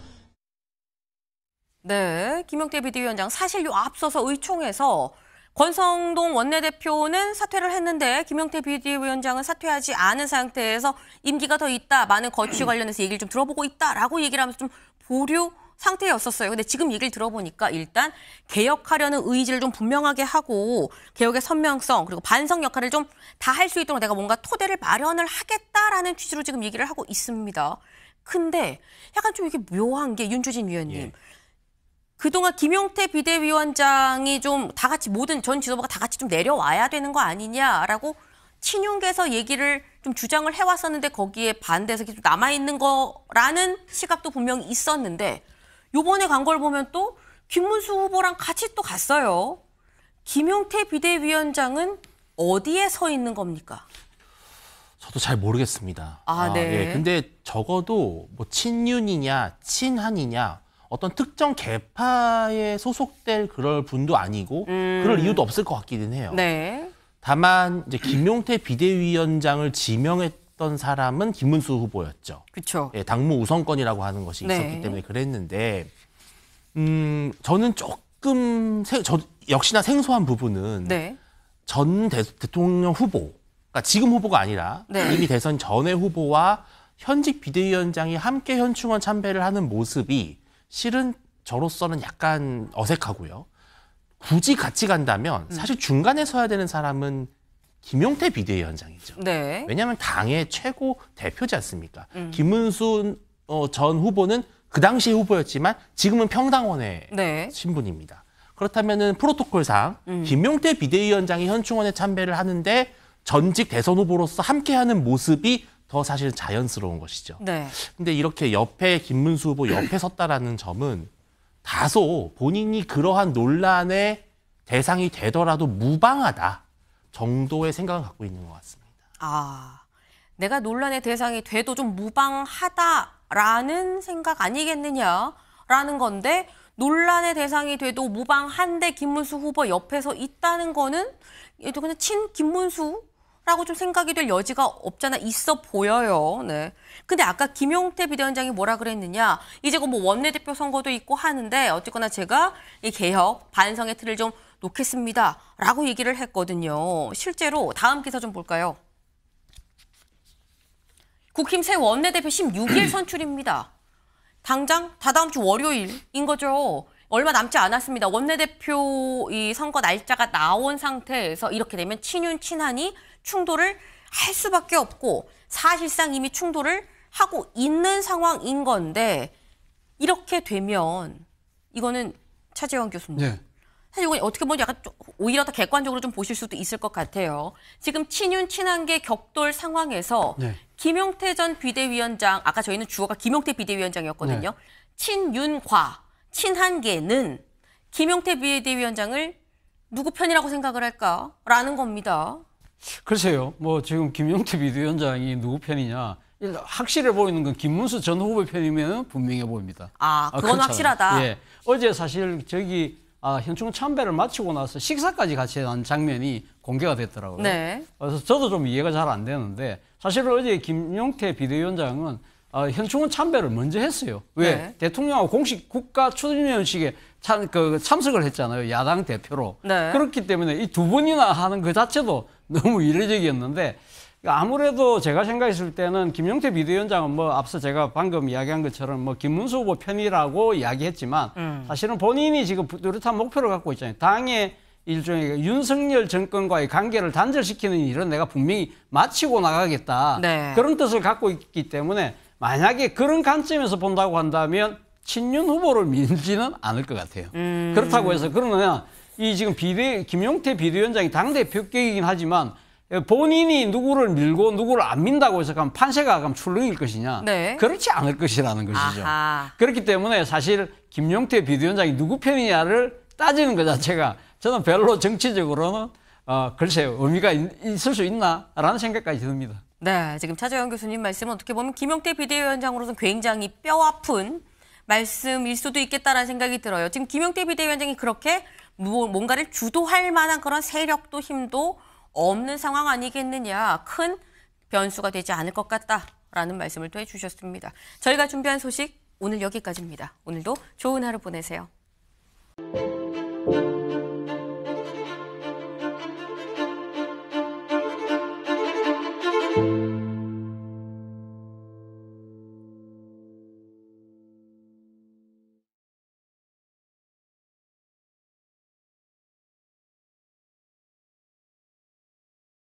네, 김용태 비대위원장 사실 요 앞서서 의총에서 권성동 원내대표는 사퇴를 했는데 김용태 비대위원장은 사퇴하지 않은 상태에서 임기가 더 있다. 많은 거취 관련해서 얘기를 좀 들어보고 있다라고 얘기를 하면서 좀 보류 상태였었어요. 근데 지금 얘기를 들어보니까 일단 개혁하려는 의지를 좀 분명하게 하고 개혁의 선명성 그리고 반성 역할을 좀 다 할 수 있도록 내가 뭔가 토대를 마련을 하겠다라는 취지로 지금 얘기를 하고 있습니다. 근데 약간 좀 이게 묘한 게 윤주진 위원님. 예. 그동안 김용태 비대위원장이 좀 다 같이 모든 전 지도부가 다 같이 좀 내려와야 되는 거 아니냐라고 친윤계에서 얘기를 좀 주장을 해왔었는데 거기에 반대해서 계속 남아있는 거라는 시각도 분명히 있었는데 요번에 간 걸 보면 또 김문수 후보랑 같이 또 갔어요. 김용태 비대위원장은 어디에 서 있는 겁니까? 저도 잘 모르겠습니다. 네. 예, 근데 적어도 뭐 친윤이냐 친한이냐 어떤 특정 계파에 소속될 그럴 분도 아니고 그럴 이유도 없을 것 같기는 해요. 네. 다만 이제 김용태 비대위원장을 지명했던 사람은 김문수 후보였죠. 그렇죠. 예, 당무 우선권이라고 하는 것이 있었기 네. 때문에 그랬는데 저는 조금 역시나 생소한 부분은 네. 전 대통령 후보, 그러니까 지금 후보가 아니라 네. 이미 대선 전의 후보와 현직 비대위원장이 함께 현충원 참배를 하는 모습이 실은 저로서는 약간 어색하고요. 굳이 같이 간다면 사실 중간에 서야 되는 사람은 김용태 비대위원장이죠. 네. 왜냐하면 당의 최고 대표지 않습니까? 김문수 전 후보는 그 당시의 후보였지만 지금은 평당원의 네. 신분입니다. 그렇다면은 프로토콜상 김용태 비대위원장이 현충원에 참배를 하는데 전직 대선 후보로서 함께하는 모습이 더 사실 자연스러운 것이죠. 네. 근데 이렇게 옆에 김문수 후보 옆에 섰다라는 점은 다소 본인이 그러한 논란의 대상이 되더라도 무방하다 정도의 생각을 갖고 있는 것 같습니다. 내가 논란의 대상이 돼도 좀 무방하다라는 생각 아니겠느냐라는 건데 논란의 대상이 돼도 무방한데 김문수 후보 옆에서 있다는 거는 얘도 그냥 친 김문수라고 좀 생각이 될 여지가 없잖아 있어 보여요. 네. 근데 아까 김용태 비대위원장이 뭐라 그랬느냐? 이제 뭐 원내대표 선거도 있고 하는데 어쨌거나 제가 이 개혁 반성의 틀을 좀 놓겠습니다라고 얘기를 했거든요. 실제로 다음 기사 좀 볼까요? 국힘 새 원내대표 16일 선출입니다. 당장 다다음 주 월요일인 거죠. 얼마 남지 않았습니다. 원내대표 이 선거 날짜가 나온 상태에서 이렇게 되면 친윤, 친한이 충돌을 할 수밖에 없고 사실상 이미 충돌을 하고 있는 상황인 건데 이렇게 되면 이거는 차재원 교수님. 네. 사실 이건 어떻게 보면 약간 좀 오히려 더 객관적으로 좀 보실 수도 있을 것 같아요. 지금 친윤, 친한계 격돌 상황에서 네. 김용태 전 비대위원장, 아까 저희는 주어가 김용태 비대위원장이었거든요. 네. 친윤과 친한계는 김용태 비대위원장을 누구 편이라고 생각을 할까라는 겁니다. 글쎄요. 뭐 지금 김용태 비대위원장이 누구 편이냐. 확실해 보이는 건 김문수 전 후보 편이면 분명해 보입니다. 그건 그렇잖아요. 확실하다. 예. 어제 사실 현충원 참배를 마치고 나서 식사까지 같이 한 장면이 공개가 됐더라고요. 네. 그래서 저도 좀 이해가 잘 안 되는데 사실은 어제 김용태 비대위원장은 현충원 참배를 먼저 했어요. 왜? 네. 대통령하고 공식 국가 추진위원식에 참석을 했잖아요. 야당 대표로. 네. 그렇기 때문에 이 두 번이나 하는 그 자체도 너무 이례적이었는데 아무래도 제가 생각했을 때는 김용태 비대위원장은 뭐 앞서 제가 방금 이야기한 것처럼 뭐 김문수 후보 편이라고 이야기했지만 사실은 본인이 지금 뚜렷한 목표를 갖고 있잖아요. 당의 일종의 윤석열 정권과의 관계를 단절시키는 일은 내가 분명히 마치고 나가겠다. 네. 그런 뜻을 갖고 있기 때문에 만약에 그런 관점에서 본다고 한다면 친윤 후보를 밀지는 않을 것 같아요. 그렇다고 해서 그러면 이 지금 김용태 비대위원장이 당대표격이긴 하지만 본인이 누구를 밀고 누구를 안 민다고 해서 그럼 판세가 그럼 출렁일 것이냐? 네. 그렇지 않을 것이라는 것이죠. 아하. 그렇기 때문에 사실 김용태 비대위원장이 누구 편이냐를 따지는 것 자체가 저는 별로 정치적으로는 글쎄요 의미가 있을 수 있나라는 생각까지 듭니다. 네, 지금 차재현 교수님 말씀은 어떻게 보면 김용태 비대위원장으로서는 굉장히 뼈아픈 말씀일 수도 있겠다라는 생각이 들어요. 지금 김용태 비대위원장이 그렇게 뭔가를 주도할 만한 그런 세력도 힘도 없는 상황 아니겠느냐. 큰 변수가 되지 않을 것 같다라는 말씀을 또 해주셨습니다. 저희가 준비한 소식 오늘 여기까지입니다. 오늘도 좋은 하루 보내세요.